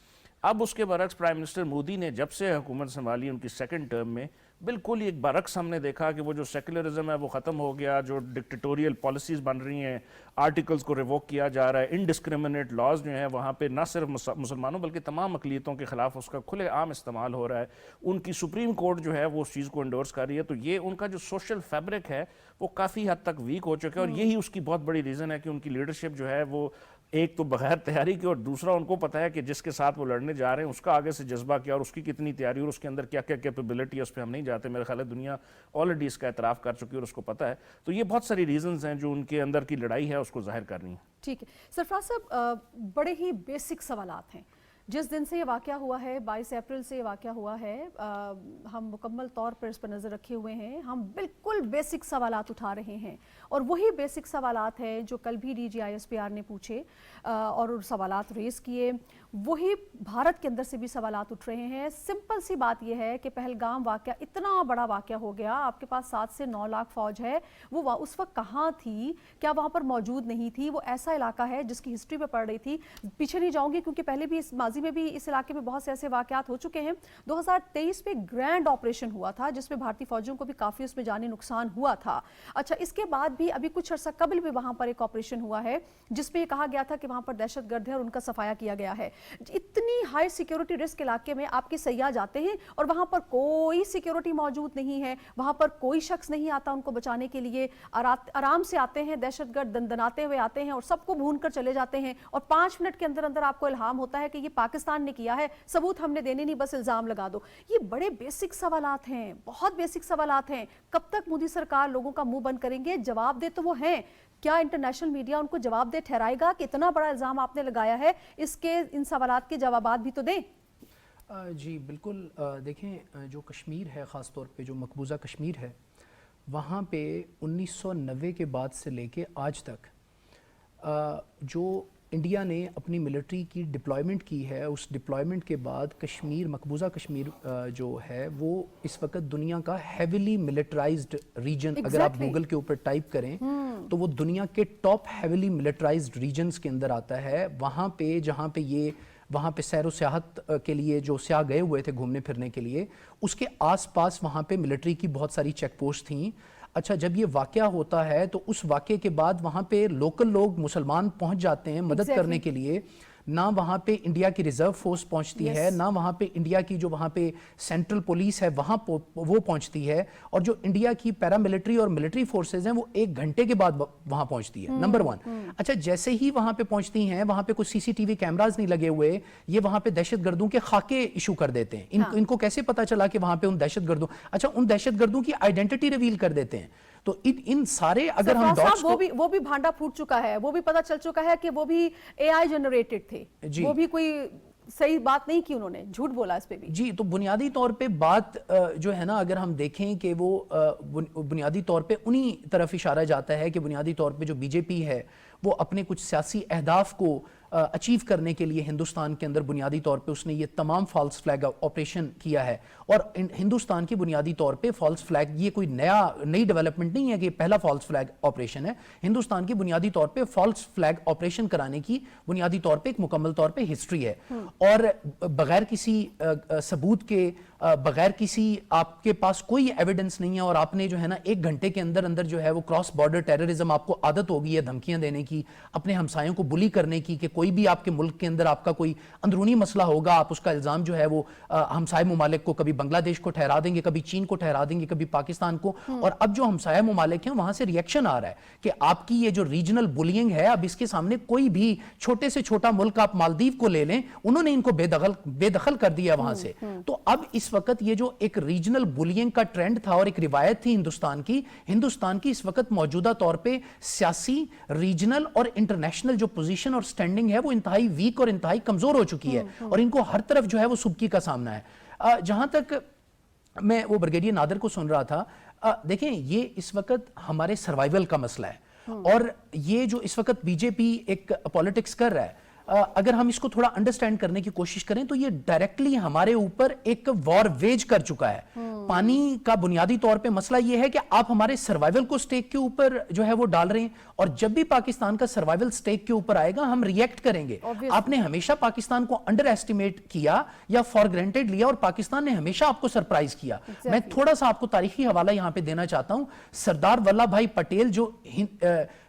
अब उसके बरक्स प्राइम मिनिस्टर मोदी ने जब से हुकूमत संभाली उनकी सेकंड टर्म में, बिल्कुल ही एक बरक्स हमने देखा कि वो जो सेक्युलरिज्म है वो ख़त्म हो गया, जो डिक्टेटोरियल पॉलिसीज़ बन रही हैं, आर्टिकल्स को रिवोक किया जा रहा है, इनडिस्क्रिमिनेट लॉज जो हैं वहाँ पे ना सिर्फ मुसलमानों बल्कि तमाम अक़लियतों के ख़िलाफ़ उसका खुलेआम इस्तेमाल हो रहा है। उनकी सुप्रीम कोर्ट जो है वो उस चीज़ को एंडोर्स कर रही है। तो ये उनका जो सोशल फैब्रिक है वो काफ़ी हद तक वीक हो चुका है, और यही उसकी बहुत बड़ी रीज़न है कि उनकी लीडरशिप जो है वो एक तो बगैर तैयारी के, और दूसरा उनको पता है कि जिसके साथ वो लड़ने जा रहे हैं उसका आगे से जज्बा क्या और उसकी कितनी तैयारी और उसके अंदर क्या क्या कैपेबिलिटी है, उस पर हम नहीं जाते। मेरे ख्याल है दुनिया ऑलरेडी इसका एतराफ़ कर चुकी है और उसको पता है। तो ये बहुत सारी रीजंस हैं जो उनके अंदर की लड़ाई है उसको जाहिर कर रही हैं। ठीक है सरफराज साहब, बड़े ही बेसिक सवालात हैं। जिस दिन से ये वाक़या हुआ है, 22 अप्रैल से ये वाक़या हुआ है, हम मुकम्मल तौर पर इस पर नज़र रखे हुए हैं। हम बिल्कुल बेसिक सवालात उठा रहे हैं और वही बेसिक सवालात हैं जो कल भी DG ISPR ने पूछे और सवालात रेज़ किए। वही भारत के अंदर से भी सवालात उठ रहे हैं। सिंपल सी बात यह है कि पहलगाम वाक़या इतना बड़ा वाक़या हो गया, आपके पास 7 से 9 लाख फ़ौज है, वो उस वक्त कहाँ थी, क्या वहाँ पर मौजूद नहीं थी? वो ऐसा इलाका है जिसकी हिस्ट्री में पढ़ रही थी, पीछे नहीं जाऊँगी क्योंकि पहले भी इस माजी में भी इस इलाके में बहुत से ऐसे वाक़यात हो चुके हैं। 2023 में ग्रैंड ऑपरेशन हुआ था जिसमें भारतीय फौजियों को भी काफ़ी उसमें जानी नुकसान हुआ था। अच्छा, इसके बाद भी अभी कुछ अर्सा कबल भी वहाँ पर एक ऑपरेशन हुआ है जिसमें ये कहा गया था कि वहाँ पर दहशतगर्द है और उनका सफाया किया गया है। इतनी हाई सिक्योरिटी रिस्क इलाके में आपके सैयाह जाते हैं और वहाँ पर कोई सिक्योरिटी मौजूद नहीं है, वहाँ पर कोई शख्स नहीं आता उनको बचाने के लिए। आराम से आते हैं दहशतगर्द, दंदनाते हुए आते हैं और सबको भून कर चले जाते हैं, और 5 मिनट के अंदर अंदर आपको इल्हाम होता है कि ये पाकिस्तान ने किया है, सबूत हमने देने नहीं, बस इल्जाम लगा दो। ये बड़े बेसिक सवालात हैं, बहुत बेसिक सवालात हैं। कब तक मोदी सरकार लोगों का मुंह बंद करेंगे? जवाब दे तो वो हैं, क्या इंटरनेशनल मीडिया उनको जवाब दे ठहराएगा कि इतना बड़ा इल्जाम आपने लगाया है, इसके इन सवालात के जवाबात भी तो दें? जी बिल्कुल। देखें, जो कश्मीर है, ख़ास तौर पे जो मकबूजा कश्मीर है, वहाँ पे 1990 के बाद से लेके आज तक जो انڈیا نے اپنی ملٹری کی ڈپلائمنٹ کی ہے، اس ڈپلائمنٹ کے بعد کشمیر، مقبوضہ کشمیر جو ہے وہ اس وقت دنیا کا ہیویلی ملٹرائزڈ ریجن، اگر آپ گوگل کے اوپر ٹائپ کریں تو وہ دنیا کے ٹاپ ہیویلی ملٹرائزڈ ریجنز کے اندر آتا ہے. وہاں پہ جہاں پہ وہاں پہ سیر و سیاحت کے لیے جو سیاح گئے ہوئے تھے گھومنے پھرنے کے لیے، اس کے آس پاس وہاں پہ ملٹری کی بہت ساری چیک پوسٹ تھیں. اچھا، جب یہ واقعہ ہوتا ہے تو اس واقعے کے بعد وہاں پہ لوکل لوگ مسلمان پہنچ جاتے ہیں مدد کرنے کے لیے. نہ وہاں پہ انڈیا کی ریزرو فورس پہنچتی ہے، نہ وہاں پہ انڈیا کی جو وہاں پہ سینٹرل پولیس ہے وہاں وہ پہنچتی ہے، اور جو انڈیا کی پیراملٹری اور ملٹری فورسز ہیں وہ 1 گھنٹے کے بعد وہاں پہنچتی ہے. نمبر 1. اچھا، جیسے ہی وہاں پہ پہنچتی ہیں وہاں پہ کوئی سی سی ٹی وی کیمراز نہیں لگے ہوئے، یہ وہاں پہ دہشت گردوں کے خاکے ایشو کر دیتے ہیں. ان کو کیسے پتا چلا کہ وہاں پہ ان دہشت گردوں، اچھا ان دہشت گردوں کی آئیڈینٹی ریویل کر دیتے ہیں. تو ان سارے اگر ہم ڈاٹس وہ بھی بھانڈا پھوٹ چکا ہے، وہ بھی پتا چل چکا ہے کہ وہ بھی اے آئی جنریٹڈ تھے، وہ بھی کوئی صحیح بات نہیں کی، انہوں نے جھوٹ بولا اس پہ بھی. جی، تو بنیادی طور پہ بات جو ہے نا، اگر ہم دیکھیں کہ وہ بنیادی طور پہ انہی طرف اشارہ جاتا ہے کہ بنیادی طور پہ جو بی جے پی ہے وہ اپنے کچھ سیاسی اہداف کو اچیو کرنے کے لیے ہندوستان کے اندر بنیادی طور پہ اس نے یہ تمام فالس فلیگ آپریشن کیا ہے. اور ہندوستان کی بنیادی طور پہ فالس فلیگ یہ کوئی نئی ڈیولپمنٹ نہیں ہے کہ پہلا فالس فلیگ آپریشن ہے. ہندوستان کی بنیادی طور پہ فالس فلیگ آپریشن کرانے کی بنیادی طور پہ ایک مکمل طور پہ ہسٹری ہے، اور بغیر کسی ثبوت کے، بغیر کسی آپ کے پاس کوئی ایویڈنس نہیں ہے، اور آپ نے جو ہے نا 1 گھنٹے کے اندر اندر جو ہے وہ کراس بارڈر ٹیررزم آپ کو عادت ہوگی ہے دھمکیاں دینے کی، اپنے ہمسایوں کو بلی کرنے کی، کہ کوئی بھی آپ کے ملک کے اندر آپ کا کوئی اندرونی مسئلہ ہوگا آپ اس کا الزام جو ہے وہ ہمسائے ممالک کو، کبھی بنگلہ دیش کو ٹھہرا دیں گے، کبھی چین کو ٹھہرا دیں گے، کبھی پاکستان کو. اور اب جو ہمسایہ ممالک ہیں وہاں سے ریئیکشن آ رہا ہے کہ آپ کی یہ جو ریجنل بولینگ ہے اب اس کے سامنے کوئی بھی چھوٹے سے چھوٹا ملک، آپ مالدیو کو لے لیں، انہوں نے ان کو بے دخل کر دیا وہاں سے. تو اب اس وقت یہ جو ایک ریجنل بولینگ کا ٹرینڈ تھا اور ایک روایت تھی ہندوستان کی اس وقت موجودہ طور پہ سیاسی، ریجنل اور انٹرنیشنل جو پوزیشن اور سٹینڈنگ ہے وہ انتہائی ویک اور انتہائی کمزور ہو چکی ہے، اور ان کو ہر طرف جو ہے وہ سبکی کا سامنا ہے. جہاں تک میں وہ بریگیڈیئر نادر کو سن رہا تھا، دیکھیں یہ اس وقت ہمارے سروائیول کا مسئلہ ہے، اور یہ جو اس وقت بی جے پی ایک پولیٹکس کر رہا ہے، اگر ہم اس کو تھوڑا انڈرسٹینڈ کرنے کی کوشش کریں تو یہ ڈائریکٹلی ہمارے اوپر ایک وار ویج کر چکا ہے. پانی کا بنیادی طور پہ مسئلہ یہ ہے کہ آپ ہمارے سروائیول کو سٹیک کے اوپر جو ہے وہ ڈال رہے ہیں، اور جب بھی پاکستان کا سروائیول سٹیک کے اوپر آئے گا ہم ریئیکٹ کریں گے. آپ نے ہمیشہ پاکستان کو انڈر ایسٹیمیٹ کیا یا فار گرانٹیڈ لیا، اور پاکستان نے ہمیشہ آپ کو سرپرائز کیا. میں تھوڑا سا آپ کو تاریخی حوالہ یہاں پہ دینا چاہتا ہوں. سردار ولبھ بھائی پٹیل جو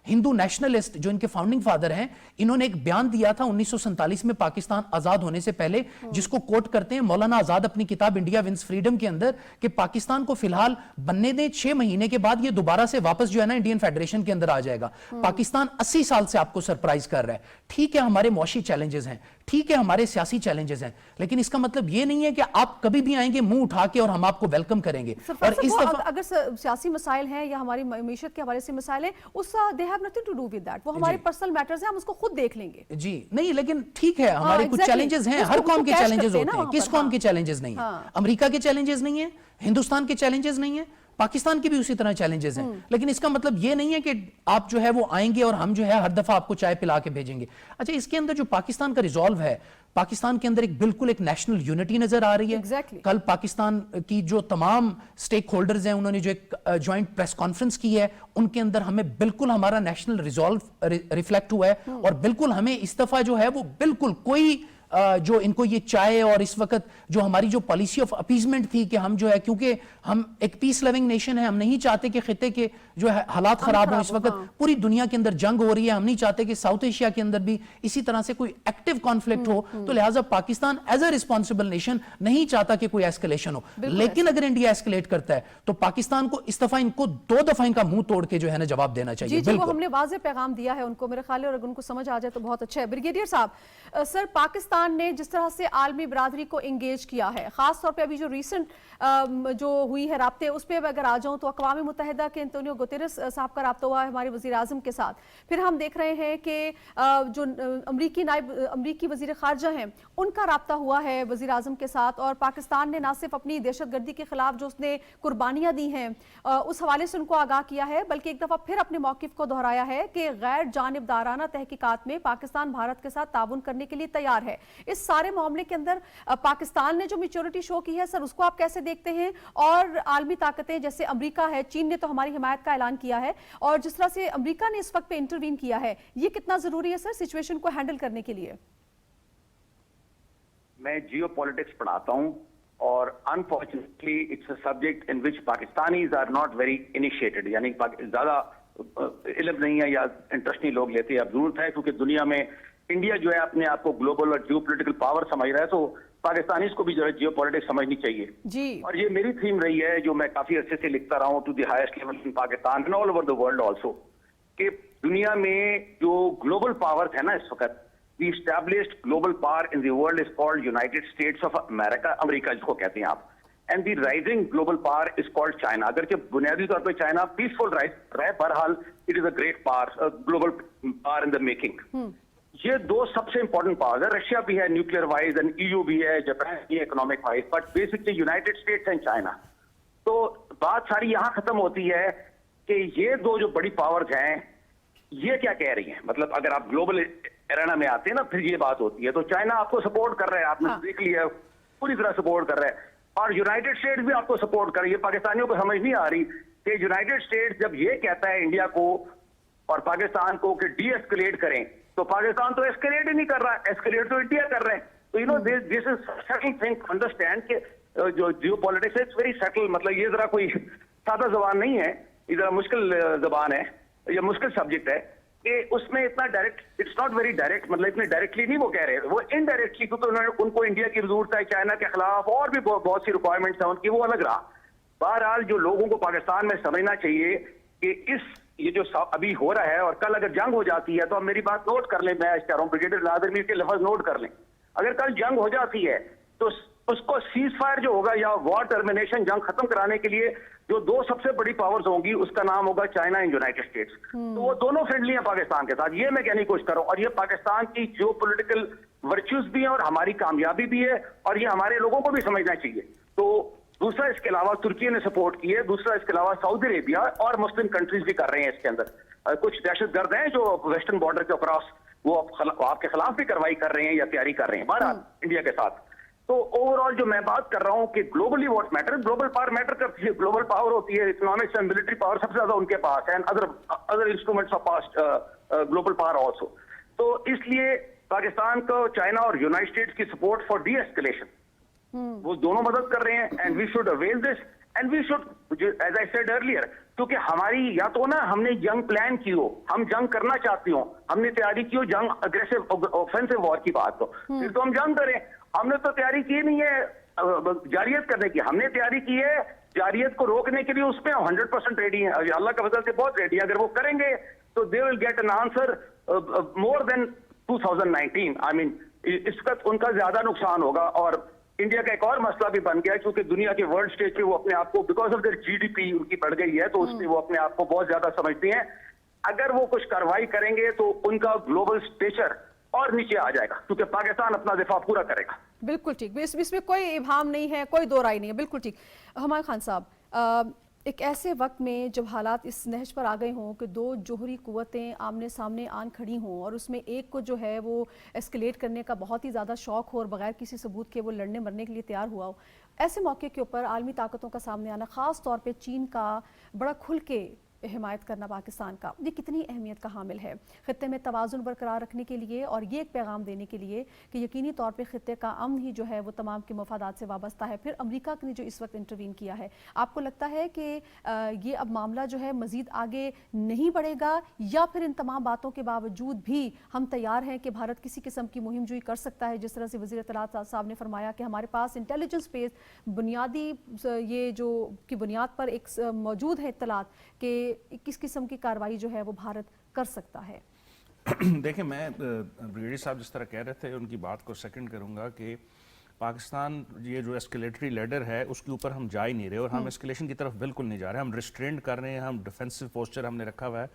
ہندو نیشنلسٹ، جو ان کے فاؤنڈنگ فادر ہیں، انہوں نے ایک بیان دیا تھا 1947 میں پاکستان آزاد ہونے سے پہلے، جس کو کوٹ کرتے ہیں مولانا آزاد اپنی کتاب انڈیا ونز فریڈم کے اندر، کہ پاکستان کو فی الحال بننے دیں، 6 مہینے کے بعد یہ دوبارہ سے واپس جو ہے نا انڈین فیڈریشن کے اندر آ جائے گا. پاکستان 80 سال سے آپ کو سرپرائز کر رہا ہے. ٹھیک ہے ہمارے معاشی چیلنجز ہیں، ٹھیک ہے ہمارے سیاسی چیلنجز ہیں، لیکن اس کا مطلب یہ نہیں ہے کہ آپ کبھی بھی آئیں گے منہ اٹھا کے اور ہم آپ کو ویلکم کریں گے. اور اس دفعہ اگر سیاسی مسائل ہیں یا ہماری معیشت کے حوالے سے مسائل ہیں، اس they have nothing to do with that، وہ ہمارے پرسنل میٹرز ہیں، ہم اس کو خود دیکھ لیں گے. جی نہیں، لیکن ٹھیک ہے ہمارے کچھ چیلنجز ہیں، ہر قوم کے چیلنجز ہوتے ہیں. کس قوم کے چیلنجز نہیں ہیں؟ امریکہ کے چیلنجز نہیں ہیں، ہندوستان کے چیلنجز نہیں ہیں، پاکستان کی بھی اسی طرح چیلنجز ہیں. لیکن اس کا مطلب یہ نہیں ہے کہ آپ جو ہے وہ آئیں گے اور ہم جو ہے ہر دفعہ آپ کو چائے پلا کے بھیجیں گے. اچھا، اس کے اندر جو پاکستان کا ریزالو ہے، پاکستان کے اندر بالکل ایک نیشنل یونٹی نظر آ رہی ہے. کل پاکستان کی جو تمام سٹیک ہولڈرز ہیں انہوں نے جو ایک جوائنٹ پریس کانفرنس کی ہے، ان کے اندر ہمیں بالکل ہمارا نیشنل ریزالو ریفلیکٹ ہوا ہے، اور بالکل ہمیں اس دفعہ جو ہے وہ بالکل کوئی جو ان کو یہ چائے اور اس وقت جو ہماری جو پالیسی آف اپیزمنٹ تھی کہ ہم جو ہے کیونکہ ہم ایک پیس لوننگ نیشن ہے، ہم نہیں چاہتے کہ خطے کے جو ہے حالات خراب ہوں. اس وقت پوری دنیا کے اندر جنگ ہو رہی ہے، ہم نہیں چاہتے کہ ساؤتھ ایشیا کے اندر بھی اسی طرح سے کوئی ایکٹیو کانفلکٹ ہو. تو لہٰذا Pakistan as a responsible nation نہیں چاہتا کہ کوئی ایسکلیشن ہو. لیکن اگر انڈیا ایسکلیٹ کرتا ہے تو پاکستان کو اس دفعہ ان کو 2 دفعہ ان کا منہ توڑ کے جو ہے نا جواب دینا چاہیے. بالکل ہم نے واضح پیغام دیا ہے ان کو، میرے خیال ہے، اور اگر ان کو سمجھ آ جائے تو بہت اچھا ہے. بریگیڈیئر صاحب، سر پاکستان पाकिस्तान ने जिस तरह से आलमी बरादरी को इंगेज किया है, ख़ास तौर पे अभी जो रिसेंट जो हुई है राब्ते, उस पर अगर आ जाऊँ तो अक़वाम मुत्तहिदा के एंटोनियो गुतेरेस साहब का राब्ता हुआ है हमारे वज़ीर आज़म के साथ। फिर हम देख रहे हैं कि जो अमरीकी वज़ीर ख़ारजा हैं उनका राब्ता हुआ है वज़ीर आज़म के साथ, और पाकिस्तान ने ना सिर्फ अपनी दहशतगर्दी के ख़िलाफ़ जो उसने कुर्बानियाँ दी हैं उस हवाले से उनको आगाह किया है, बल्कि एक दफ़ा फिर अपने मौक़िफ़ को दोहराया है कि गैर जानिबदाराना तहकीकात में पाकिस्तान भारत के साथ ताउन करने के लिए तैयार है। इस सारे मामले के अंदर पाकिस्तान ने जो मैच्योरिटी शो की है सर, उसको आप कैसे देखते हैं? और आलमी ताकतें जैसे अमेरिका है, चीन ने तो हमारी हिमायत का ऐलान किया है, और जिस तरह से अमेरिका ने इस वक्त पे इंटरवीन किया है, ये कितना जरूरी है सर सिचुएशन को हैंडल करने के लिए? मैं जियो पॉलिटिक्स पढ़ाता हूं और unfortunately it's a subject in which Pakistanis are not very initiated, यानी ज्यादा इल्म नहीं है या इंटरेस्ट नहीं लोग लेते। अब जरूरत है क्योंकि दुनिया में इंडिया जो है अपने आप को ग्लोबल और जियो पोलिटिकल पावर समझ रहा है, तो पाकिस्तानीज को भी जो है जियो पॉलिटिक्स समझनी चाहिए जी। और ये मेरी थीम रही है जो मैं काफी अच्छे से लिखता रहा हूँ to the highest level in Pakistan and all over the world also, कि दुनिया में जो ग्लोबल पावर्स है ना इस वक्त, the established global power in the world is called United states of America, America जिसको कहते हैं आप, and the rising global power is called China. अगर जब बुनियादी तौर पर चाइना पीसफुल राइज रहा है, बहरहाल it is a great power, global power in the making. ये दो सबसे इंपॉर्टेंट पावर्स है, रशिया भी है न्यूक्लियर वाइज एंड ईयू भी है, जापान भी है economic wise, but basically United states and China. तो बात सारी यहां खत्म होती है कि ये दो जो बड़ी पावर्स हैं ये क्या कह रही हैं। मतलब अगर आप ग्लोबल एरेना में आते हैं ना, फिर ये बात होती है। तो चाइना आपको सपोर्ट कर रहा है, आपने देख लिया, पूरी तरह सपोर्ट कर रहा है, और यूनाइटेड स्टेट्स भी आपको सपोर्ट कर रही है। पाकिस्तानियों को समझ नहीं आ रही कि यूनाइटेड स्टेट्स जब ये कहता है इंडिया को और पाकिस्तान को कि डी एस्केलेट करें, तो पाकिस्तान तो एस्केलेट ही नहीं कर रहा है, एस्केलेट तो इंडिया कर रहे हैं। तो you know this is subtle thing, understand कि जो जियो पॉलिटिक्स है इट्स वेरी सटल, मतलब ये जरा कोई सादा जबान नहीं है, ये जरा मुश्किल जबान है, ये मुश्किल सब्जेक्ट है कि उसमें इतना direct, it's not very direct, मतलब इतने डायरेक्टली नहीं वो कह रहे, वो इनडायरेक्टली, क्योंकि उन्होंने उनको इंडिया की जरूरत है, चाइना के खिलाफ और भी बहुत सी रिक्वायरमेंट्स हैं उनकी, वो अलग रहा। बहरहाल जो लोगों को पाकिस्तान में समझना चाहिए कि ये जो अभी हो रहा है, और कल अगर जंग हो जाती है तो आप मेरी बात नोट कर लें, मैं कह रहा हूँ ब्रिगेडियर नादिर मीर के लफ्ज नोट कर लें, अगर कल जंग हो जाती है तो उसको सीज फायर जो होगा या वॉर टर्मिनेशन, जंग खत्म कराने के लिए जो दो सबसे बड़ी पावर्स होंगी उसका नाम होगा चाइना एंड यूनाइटेड स्टेट्स। तो वो दोनों फ्रेंडली हैं पाकिस्तान के साथ, ये मैं कहने की कोशिश कर रहा हूँ, और ये पाकिस्तान की जियो पोलिटिकल वर्च्यूज भी हैं और हमारी कामयाबी भी है, और ये हमारे लोगों को भी समझना चाहिए। तो दूसरा इसके अलावा तुर्की ने सपोर्ट की है, दूसरा इसके अलावा सऊदी अरेबिया और मुस्लिम कंट्रीज भी कर रहे हैं इसके अंदर। कुछ दहशतगर्द हैं जो वेस्टर्न बॉर्डर के अक्रॉस वो आपके खिलाफ भी कार्रवाई कर रहे हैं या तैयारी कर रहे हैं बहरहाल इंडिया के साथ। तो ओवरऑल जो मैं बात कर रहा हूं कि globally what matter, global power matter करती है, ग्लोबल पावर होती है, इकोनॉमिक्स एंड मिलिट्री पावर सबसे ज्यादा उनके पास है, and other instruments of past global power also. तो इसलिए पाकिस्तान को चाइना और यूनाइटेड स्टेट्स की सपोर्ट फॉर डी एस्केलेशन, वो दोनों मदद कर रहे हैं, and we should avail this and we should, as I said earlier, क्योंकि हमारी या तो ना हमने जंग प्लान की हो, हम जंग करना चाहते हो, हमने तैयारी की हो जंग अग्रेसिव ऑफेंसिव वॉर की बात हो, फिर तो हम जंग करें। हमने तो तैयारी की नहीं है जारियत करने की, हमने तैयारी की है जारियत को रोकने के लिए, उसमें 100% रेडी है, अल्लाह का फजल से बहुत रेडी है। अगर वो करेंगे तो they will get an answer more than 2019। I mean इसका उनका ज्यादा नुकसान होगा। और इंडिया का एक और मसला भी बन गया है, क्योंकि दुनिया के वर्ल्ड स्टेज पे वो अपने आप को, बिकॉज ऑफ देयर जीडीपी उनकी बढ़ गई है, तो उसमें वो अपने आप को बहुत ज्यादा समझती हैं। अगर वो कुछ कार्रवाई करेंगे तो उनका ग्लोबल स्टेचर और नीचे आ जाएगा, क्योंकि पाकिस्तान अपना दिफा पूरा करेगा। बिल्कुल ठीक, इसमें कोई इबाहम नहीं है, कोई दो राय नहीं है, बिल्कुल ठीक। हमारे खान साहब, एक ऐसे वक्त में जब हालात इस नहज पर आ गए हों कि दो जोहरी कुव्वतें आमने सामने आन खड़ी हों और उसमें एक को जो है वो एस्केलेट करने का बहुत ही ज़्यादा शौक़ हो और बगैर किसी सबूत के वो लड़ने मरने के लिए तैयार हुआ हो, ऐसे मौके के ऊपर आलमी ताकतों का सामने आना, ख़ास तौर पे चीन का बड़ा खुल के हिमायत करना पाकिस्तान का, ये कितनी अहमियत का हामिल है ख़ित्ते में तवाज़ुन बरकरार रखने के लिए, और ये एक पैगाम देने के लिए कि यकीनी तौर पे ख़ित्ते का अमन ही जो है वो तमाम के मफादात से वाबस्ता है। फिर अमेरिका ने जो इस वक्त इंटरवीन किया है, आपको लगता है कि ये अब मामला जो है मज़ीद आगे नहीं बढ़ेगा, या फिर इन तमाम बातों के बावजूद भी हम तैयार हैं कि भारत किसी किस्म की मुहिम जुई कर सकता है, जिस तरह से वज़ीर इत्तलात साहब ने फरमाया कि हमारे पास इंटेलिजेंस बेस बुनियादी ये जो की बुनियाद पर एक मौजूद है इत्तलात कि किस किस्म की कार्रवाई जो है वो भारत कर सकता है? دیکھیں میں بریگیڈیئر صاحب جس طرح کہہ رہے تھے ان کی بات کو سیکنڈ کروں گا کہ پاکستان یہ جو اسکیلیٹری لیڈر ہے اس کے اوپر ہم جا ہی نہیں رہے، اور ہم اسکیلیشن کی طرف بالکل نہیں جا رہے، ہم ریسٹرینڈ کر رہے ہیں، ہم ڈیفینسو پوسچر ہم نے رکھا ہوا ہے.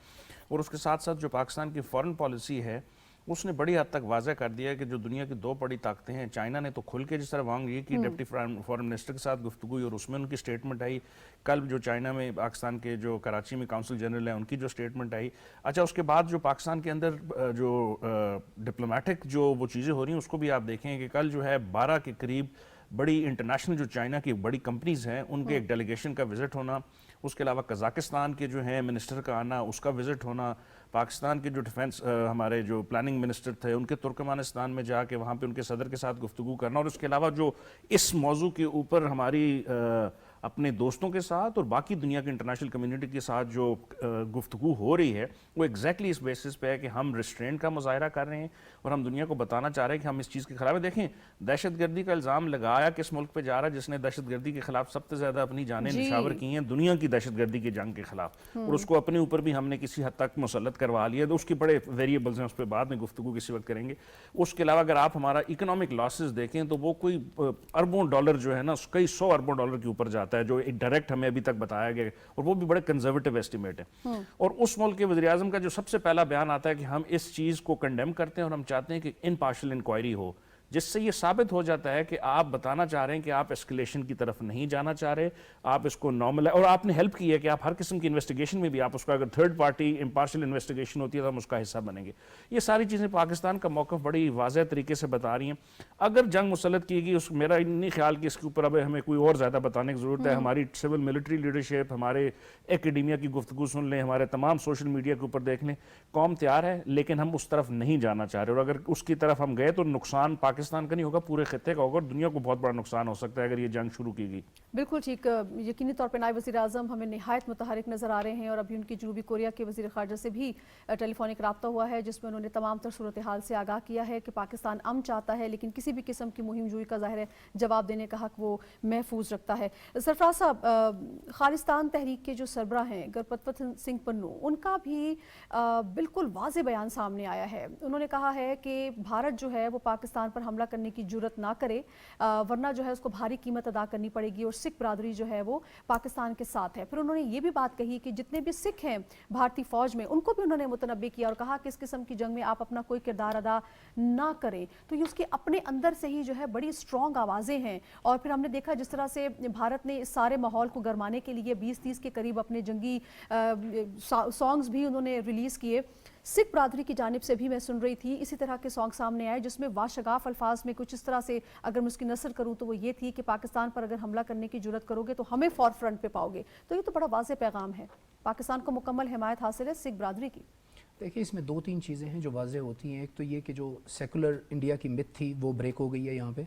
اور اس کے ساتھ ساتھ جو پاکستان کی فارن پالیسی ہے اس نے بڑی حد تک واضح کر دیا ہے کہ جو دنیا کی دو بڑی طاقتیں ہیں، چائنا نے تو کھل کے جس طرح وانگ یہ کی ڈپٹی فارن منسٹر کے ساتھ گفتگو ہوئی اور اس میں ان کی سٹیٹمنٹ آئی. کل جو چائنا میں پاکستان کے جو کراچی میں کونسل جنرل ہیں ان کی جو سٹیٹمنٹ آئی. اچھا اس کے بعد جو پاکستان کے اندر جو ڈپلومیٹک جو وہ چیزیں ہو رہی ہیں اس کو بھی آپ دیکھیں کہ کل جو ہے 12 کے قریب بڑی انٹرنیشنل جو چائنا کی بڑی کمپنیز ہیں ان کے ایک ڈیلیگیشن کا وزٹ ہونا، اس کے علاوہ قزاقستان کے جو ہیں منسٹر کا آنا، اس کا وزٹ ہونا، پاکستان کے جو ڈیفنس ہمارے جو پلاننگ منسٹر تھے ان کے ترکمانستان میں جا کے وہاں پہ ان کے صدر کے ساتھ گفتگو کرنا، اور اس کے علاوہ جو اس موضوع کے اوپر ہماری اپنے دوستوں کے ساتھ اور باقی دنیا کی انٹرنیشنل کمیونٹی کے ساتھ جو گفتگو ہو رہی ہے وہ ایگزیکٹلی اس بیسس پہ ہے کہ ہم ریسٹرینٹ کا مظاہرہ کر رہے ہیں اور ہم دنیا کو بتانا چاہ رہے ہیں کہ ہم اس چیز کے خلاف ہیں. دیکھیں دہشت گردی کا الزام لگایا کس ملک پہ جا رہا ہے جس نے دہشت گردی کے خلاف سب سے زیادہ اپنی جانیں نشاور کی ہیں دنیا کی دہشت گردی کی جنگ کے خلاف، اور اس کو اپنے اوپر بھی ہم نے کسی حد تک مسلط کروا لیا. تو اس کے بڑے ویریبلز ہیں، اس پہ بعد میں گفتگو کسی وقت کریں گے. اس کے علاوہ اگر آپ ہمارا اکنامک لاسز دیکھیں تو وہ کوئی اربوں ڈالر جو ہے نا کئی 100 اربوں ڈالر کے اوپر جاتا ہے جو ڈائریکٹ ہمیں ابھی تک بتایا گیا، اور وہ بھی بڑے کنزرویٹو ایسٹیمیٹ ہیں. اور اس ملک کے وزیر اعظم کا جو سب سے پہلا بیان آتا ہے کہ ہم اس چیز کو کنڈیم کرتے ہیں اور ہم چاہتے ہیں کہ امپارشل انکوائری ہو، جس سے یہ ثابت ہو جاتا ہے کہ آپ بتانا چاہ رہے ہیں کہ آپ اسکیلیشن کی طرف نہیں جانا چاہ رہے، آپ اس کو نارمل اور آپ نے ہیلپ کی ہے کہ آپ ہر قسم کی انویسٹیگیشن میں بھی آپ اس کا اگر تھرڈ پارٹی امپارشل انویسٹیگیشن ہوتی ہے تو ہم اس کا حصہ بنیں گے. یہ ساری چیزیں پاکستان کا موقف بڑی واضح طریقے سے بتا رہی ہیں. اگر جنگ مسلط کی گئی میرا نہیں خیال کہ اس کے اوپر اب ہمیں کوئی اور زیادہ بتانے کی ضرورت ہے. ہماری سول ملٹری لیڈرشپ، ہمارے ایکیڈیمیا کی گفتگو سن لیں، ہمارے تمام سوشل میڈیا کے اوپر دیکھ لیں، قوم تیار ہے لیکن ہم اس طرف نہیں جانا چاہ رہے، اور اگر اس کی طرف ہم گئے تو نقصان پاکستان کا نہیں ہوگا پورے خطے کا ہوگا، اور دنیا کو بہت بڑا نقصان ہو سکتا ہے اگر یہ جنگ شروع کی گئی. بالکل ٹھیک. یقینی طور پہ نائب وزیر اعظم ہمیں نہایت متحرک نظر آ رہے ہیں، اور ابھی ان کی جنوبی کوریا کے وزیر خارجہ سے بھی ٹیلی فونک رابطہ ہوا ہے جس میں انہوں نے تمام تر صورتحال سے آگاہ کیا ہے کہ پاکستان امن چاہتا ہے لیکن کسی بھی قسم کی مہم جوئی کا ظاہر ہے جواب دینے کا حق وہ محفوظ رکھتا ہے. سرفراز صاحب، خالصتان تحریک کے جو سربراہ ہیں گرپتوت سنگھ پنو، ان کا بھی بالکل واضح بیان سامنے آیا ہے. انہوں نے کہا ہے کہ بھارت جو ہے وہ پاکستان پر حملہ کرنے کی جرت نہ کرے ورنہ جو ہے اس کو بھاری قیمت ادا کرنی پڑے گی، اور سکھ برادری جو ہے وہ پاکستان کے ساتھ ہے. پھر انہوں نے یہ بھی بات کہی کہ جتنے بھی سکھ ہیں بھارتی فوج میں ان کو بھی انہوں نے متنبع کیا اور کہا کہ اس قسم کی جنگ میں آپ اپنا کوئی کردار ادا نہ کریں. تو یہ اس کے اپنے اندر سے ہی جو ہے بڑی اسٹرانگ آوازیں ہیں. اور پھر ہم نے دیکھا جس طرح سے بھارت نے اس سارے ماحول کو گرمانے کے لیے 20-30 کے قریب اپنے جنگی سانگز بھی انہوں نے ریلیز کیے. سکھ برادری کی جانب سے بھی میں سن رہی تھی اسی طرح کے سانگ سامنے آئے جس میں واشگاف الفاظ میں کچھ اس طرح سے اگر میں اس کی نثر کروں تو وہ یہ تھی کہ پاکستان پر اگر حملہ کرنے کی جرت کرو گے تو ہمیں فور فرنٹ پہ پاؤ گے. تو یہ تو بڑا واضح پیغام ہے. پاکستان کو مکمل حمایت حاصل ہے سکھ برادری کی. دیکھیں اس میں 2-3 چیزیں ہیں جو واضح ہوتی ہیں. ایک تو یہ کہ جو سیکولر انڈیا کی مت تھی وہ بریک ہو گئی ہے یہاں پہ،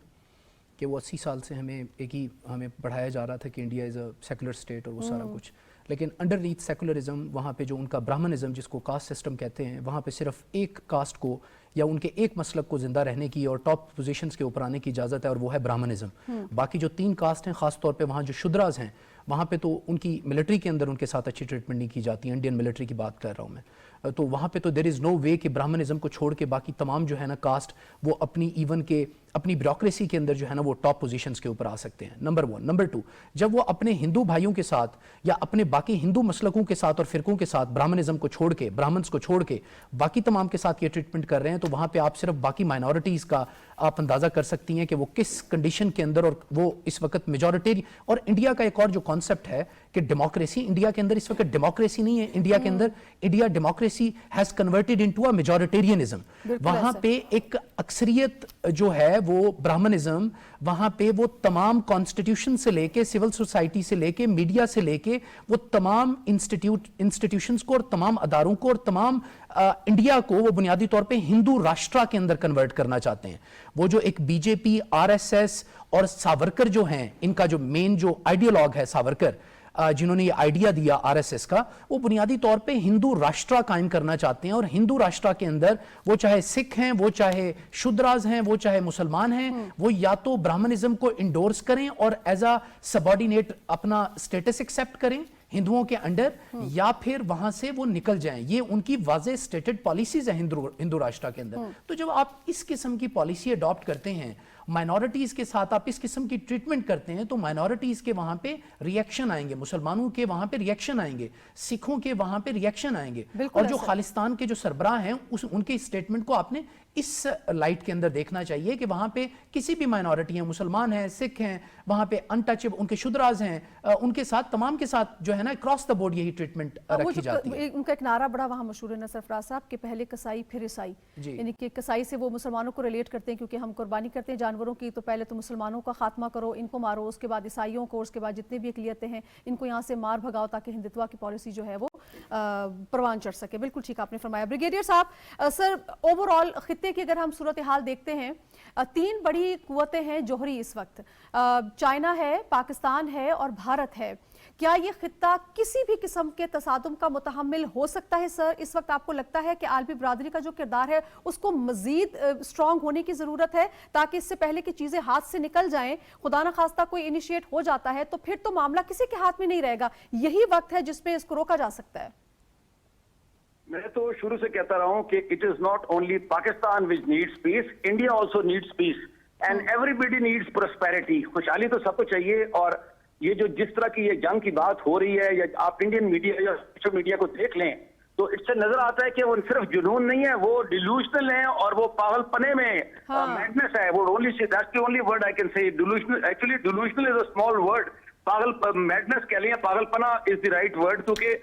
کہ وہ 80 سال سے ہمیں پڑھایا جا رہا تھا کہ India is a secular state اور وہ سارا کچھ، لیکن انڈر نیتھ سیکولرزم وہاں پہ جو ان کا برہمنزم جس کو کاسٹ سسٹم کہتے ہیں، وہاں پہ صرف ایک کاسٹ کو یا ان کے ایک مسلک کو زندہ رہنے کی اور ٹاپ پوزیشنز کے اوپر آنے کی اجازت ہے، اور وہ ہے برہمنزم. باقی جو 3 کاسٹ ہیں خاص طور پہ وہاں جو شودراز ہیں وہاں پہ تو ان کی ملٹری کے اندر ان کے ساتھ اچھی ٹریٹمنٹ نہیں کی جاتی. انڈین ملٹری کی بات کر رہا ہوں میں. تو وہاں پہ تو دیر از نو وے کہ برہمنزم کو چھوڑ کے باقی تمام جو ہے نا کاسٹ وہ اپنی ایون کے اپنی بیوروکریسی کے اندر جو ہے نا وہ ٹاپ پوزیشنز کے اوپر آ سکتے ہیں. نمبر 1. نمبر 2، جب وہ اپنے ہندو بھائیوں کے ساتھ یا اپنے باقی ہندو مسلکوں کے ساتھ اور فرقوں کے ساتھ برہمنزم کو چھوڑ کے، برہمنز کو چھوڑ کے باقی تمام کے ساتھ یہ ٹریٹمنٹ کر رہے ہیں، تو وہاں پہ آپ صرف باقی مائنورٹیز کا آپ اندازہ کر سکتی ہیں کہ وہ کس کنڈیشن کے اندر، اور وہ اس وقت میجورٹی. اور انڈیا کا ایک اور جو کانسیپٹ ہے کہ ڈیموکریسی، انڈیا کے اندر اس وقت ڈیموکریسی نہیں ہے. انڈیا کے اندر India democracy has converted into a majoritarianism. وہاں پہ ایک اکثریت جو ہے وہ برہمنزم، وہاں پہ وہ تمام کانسٹیٹیوشن سے لے کے سول سوسائٹی سے لے کے میڈیا سے لے کے وہ تمام انسٹیٹیوشنز کو اور تمام اداروں کو اور تمام انڈیا کو وہ بنیادی طور پہ ہندو راشٹرا کے اندر کنورٹ کرنا چاہتے ہیں. وہ جو ایک بی جے پی، RSS اور ساورکر جو ہیں، ان کا جو مین جو آئیڈیالوگ ہے ساورکر، جنہوں نے یہ آئیڈیا دیا RSS کا، وہ بنیادی طور پہ ہندو راشٹرا قائم کرنا چاہتے ہیں. اور ہندو راشٹرا کے اندر وہ چاہے سکھ ہیں، وہ چاہے شودراز ہیں، وہ چاہے مسلمان ہیں، وہ یا تو برہمنزم کو انڈورس کریں اور ایز اے سبارڈینیٹ اپنا سٹیٹس ایکسیپٹ کریں، हिंदुओं के अंडर या फिर वहां से वो निकल जाएं। ये उनकी वाज़ेह स्टेटेड पॉलिसीज है हिंदू राष्ट्र के अंदर। तो जब आप इस किस्म की पॉलिसी अडॉप्ट करते हैं, माइनॉरिटीज के साथ आप इस किस्म की ट्रीटमेंट करते हैं, तो माइनॉरिटीज के वहां पे रिएक्शन आएंगे, मुसलमानों के वहां पे रिएक्शन आएंगे, सिखों के वहां पे रिएक्शन आएंगे। और जो खालिस्तान के जो सरबराह हैं उनके स्टेटमेंट को आपने इस लाइट के अंदर देखना चाहिए कि वहां पे किसी भी माइनॉरिटी है, मुसलमान हैं, सिख हैं, वहां पे अनटचेबल उनके शुद्राज हैं, उनके साथ तमाम के साथ जो है ना क्रॉस द बोर्ड यही ट्रीटमेंट रखी जाती है। उनका एक नारा बड़ा वहाँ मशहूर है ना सरफराज साहब कि पहले कसाई फिर ईसाई, यानी कि कसाई से वो मुसलमानों को रिलेट करते हैं क्योंकि हम कुर्बानी करते हैं जानवरों की, तो पहले तो मुसलमानों का खात्मा करो, इनको मारो, उसके बाद ईसाइयों को, उसके बाद जितने भी अक़लियतें हैं इनको यहाँ से मार भगाओ ताकि हिंदुत्व की पॉलिसी जो है वो परवान चढ़ सके। बिल्कुल ठीक आपने फरमाया। ब्रिगेडियर साहब, सर ओवरऑल खित्ते की अगर हम सूरत हाल देखते हैं, 3 बड़ी कुव्वतें हैं जोहरी इस वक्त, चाइना है, पाकिस्तान है और भारत है। क्या ये खित्ता किसी भी किस्म के तसादुम का मुतहम्मिल हो सकता है सर? इस वक्त आपको लगता है कि आलमी बरादरी का जो किरदार है उसको मजीद स्ट्रॉन्ग होने की ज़रूरत है ताकि इससे पहले कि चीज़ें हाथ से निकल जाएं, खुदा न खास्ता कोई इनिशिएट हो जाता है तो फिर तो मामला किसी के हाथ में नहीं रहेगा, यही वक्त है जिसमें इसको रोका जा सकता है? मैं तो शुरू से कहता रहा हूं कि it is not only Pakistan which needs peace, India also needs peace and everybody needs prosperity. खुशहाली तो सबको चाहिए। और ये जो जिस तरह की ये जंग की बात हो रही है, या आप इंडियन मीडिया या सोशल मीडिया को देख लें तो इससे नजर आता है कि वो सिर्फ जुनून नहीं है, वो डिल्यूशनल है और वो पागलपने में मैडनेस है। वो only that's the only word I can से। Delusional, actually delusional is a small word. पागल मैडनेस कह लें, पागलपना इज द राइट वर्ड, क्योंकि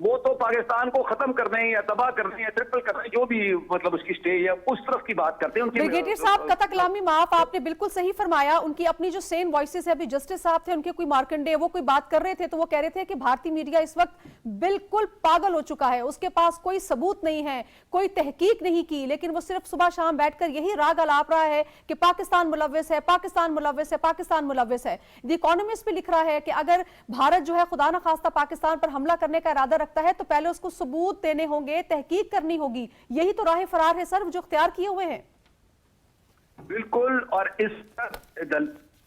वो तो पाकिस्तान को खत्म कर दें या तबाह कर दें या ट्रिपल कर दें, जो भी मतलब उसकी स्टेज है उस तरफ की बात करते हैं। ब्रिगेडियर साहब कथा कलामी माफ, आपने बिल्कुल सही फरमाया। उनकी अपनी जो सेन वॉइसेस है, अभी जस्टिस साहब थे, उनके कोई मार्कंडे वो कोई बात कर रहे थे तो वो कह रहे थे कि भारतीय मीडिया इस वक्त बिल्कुल पागल हो चुका है, उसके पास कोई सबूत नहीं है, कोई तहकीक नहीं की, लेकिन वो सिर्फ सुबह शाम बैठकर यही राग अलाप रहा है कि पाकिस्तान मुलव्विस है, पाकिस्तान मुलव्विस है, पाकिस्तान मुलव्विस है। द इकोनॉमिस्ट भी लिख रहा है कि अगर भारत जो है खुदा न खास्ता पाकिस्तान पर हमला करने का इरादा रखता है तो पहले उसको सबूत देने होंगे, तहकीक करनी होगी। यही तो राह फरार है सर जो इख्तियार किए हुए हैं। बिल्कुल। और इस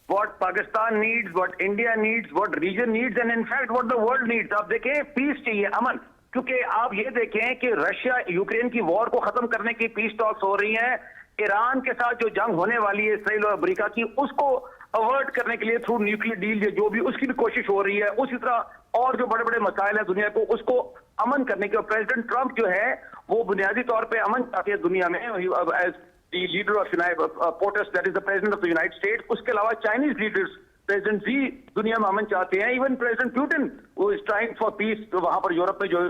what Pakistan needs, what India needs, what region needs and in fact what the world needs, आप देखें पीस चाहिए, अमन। क्योंकि आप ये देखें कि रशिया यूक्रेन की वॉर को खत्म करने की पीस टॉक्स हो रही हैं, ईरान के साथ जो जंग होने वाली है इसराइल और अमेरिका की, उसको अवॉइड करने के लिए थ्रू न्यूक्लियर डील जो भी उसकी भी कोशिश हो रही है। उसी तरह और जो बड़े बड़े मसाइल है दुनिया को उसको अमन करने के। प्रेसिडेंट ट्रंप जो है वो बुनियादी तौर पे अमन चाहते हैं दुनिया में, as the leader of protest, that is the president of the United States. उसके अलावा चाइनीज लीडर्स, प्रेसिडेंट जी दुनिया में अमन चाहते हैं। इवन प्रेसिडेंट पुतिन वो इज ट्राइंग फॉर पीस, वहां पर यूरोप में जो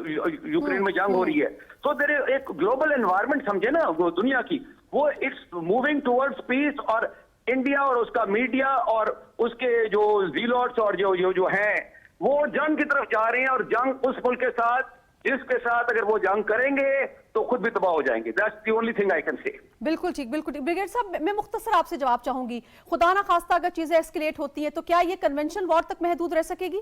यूक्रेन में जंग हो रही है। तो देयर एक ग्लोबल एनवायरनमेंट समझे ना वो दुनिया की, वो इट्स मूविंग टुवर्ड्स पीस। और इंडिया और उसका मीडिया और उसके जो ज़ीलॉट्स और जो हैं वो जंग की तरफ जा रहे हैं, और जंग उस मुल्क के साथ जिसके साथ अगर वो जंग करेंगे तो खुद भी तबाह हो जाएंगे। That's the only thing I can से। बिल्कुल ठीक, बिल्कुल ठीक। ब्रिगेडियर साहब, मैं मुख्तसर आपसे जवाब चाहूंगी, खुदा ना खास्ता अगर चीजें एस्केलेट होती हैं तो क्या ये कन्वेंशन वॉर तक महदूद रह सकेगी?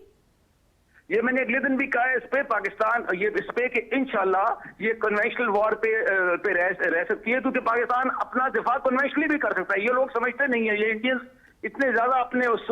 ये मैंने अगले दिन भी कहा है इस पे पाकिस्तान, ये इस पे कि इंशाल्लाह ये कन्वेंशनल वॉर पे रह सकती है, क्योंकि पाकिस्तान अपना दिफा कन्वेंशनली भी कर सकता है। ये लोग समझते नहीं है, ये इंडियंस इतने ज्यादा अपने उस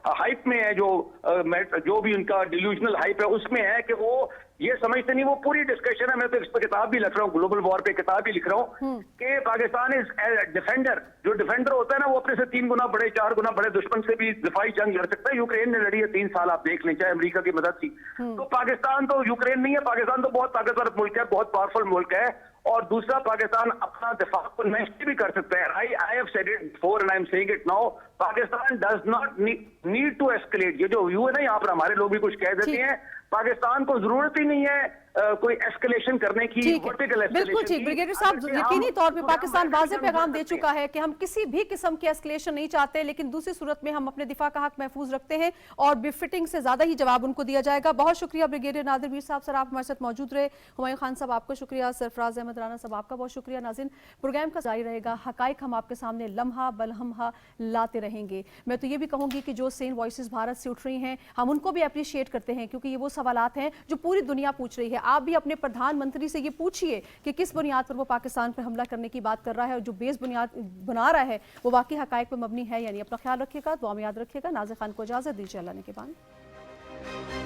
हाइप में है, जो भी उनका डिल्यूजनल हाइप है उसमें है कि वो ये समझते नहीं। वो पूरी डिस्कशन है, मैं तो इस पर किताब भी लिख रहा हूँ, ग्लोबल वॉर पे किताब भी लिख रहा हूँ कि पाकिस्तान इज डिफेंडर। जो डिफेंडर होता है ना वो अपने से 3 गुना बड़े 4 गुना बड़े दुश्मन से भी दिफाई जंग लड़ सकता है। यूक्रेन ने लड़ी है 3 साल, आप देख लें, चाहे अमेरिका की मदद थी। तो पाकिस्तान तो यूक्रेन नहीं है, पाकिस्तान तो बहुत ताकतवर मुल्क है, बहुत पावरफुल मुल्क है। और दूसरा, पाकिस्तान अपना दिफा कन्वेंशनली भी कर सकता है। I have said it before and I am saying it now, Pakistan does not need to escalate. ये जो व्यू है ना यहाँ पर हमारे लोग भी कुछ कह देते हैं, पाकिस्तान को जरूरत ही नहीं है कोई एस्केलेशन करने की, वर्टिकल एस्केलेशन। बिल्कुल ठीक ब्रिगेडियर साहब, यकीनी तौर पे पाकिस्तान वाज़ेह पैगाम दे चुका है कि हम किसी भी किस्म की एस्केलेशन नहीं चाहते, लेकिन दूसरी सूरत में हम अपने दिफा का हक महफूज रखते हैं और बिफिटिंग से ज्यादा ही जवाब उनको दिया जाएगा। बहुत शुक्रिया ब्रिगेडियर नादिर मीर साहब, सर आप हमारे साथ मौजूद रहे। हुमायूं खान साहब आपका शुक्रिया, सरफराज अहमद राना साहब आपका बहुत शुक्रिया। नाज़रीन, प्रोग्राम का जारी रहेगा, हकाइक हम आपके सामने लम्हा बलम्हा लाते रहेंगे। मैं तो ये भी कहूँगी कि जो सेन वॉइसेस भारत से उठ रही हैं हम उनको भी अप्रिशिएट करते हैं, क्योंकि ये वो सवालात हैं जो पूरी दुनिया पूछ रही है। आप भी अपने प्रधानमंत्री से ये पूछिए कि किस बुनियाद पर वो पाकिस्तान पर हमला करने की बात कर रहा है, और जो बेस बुनियाद बना रहा है वो वाकई हकाइक पर मबनी है। यानी अपना ख्याल रखिएगा, दुआ में याद रखिएगा। नाज़िर खान को इजाज़त दीजिए, अल्लाह ने के बाद।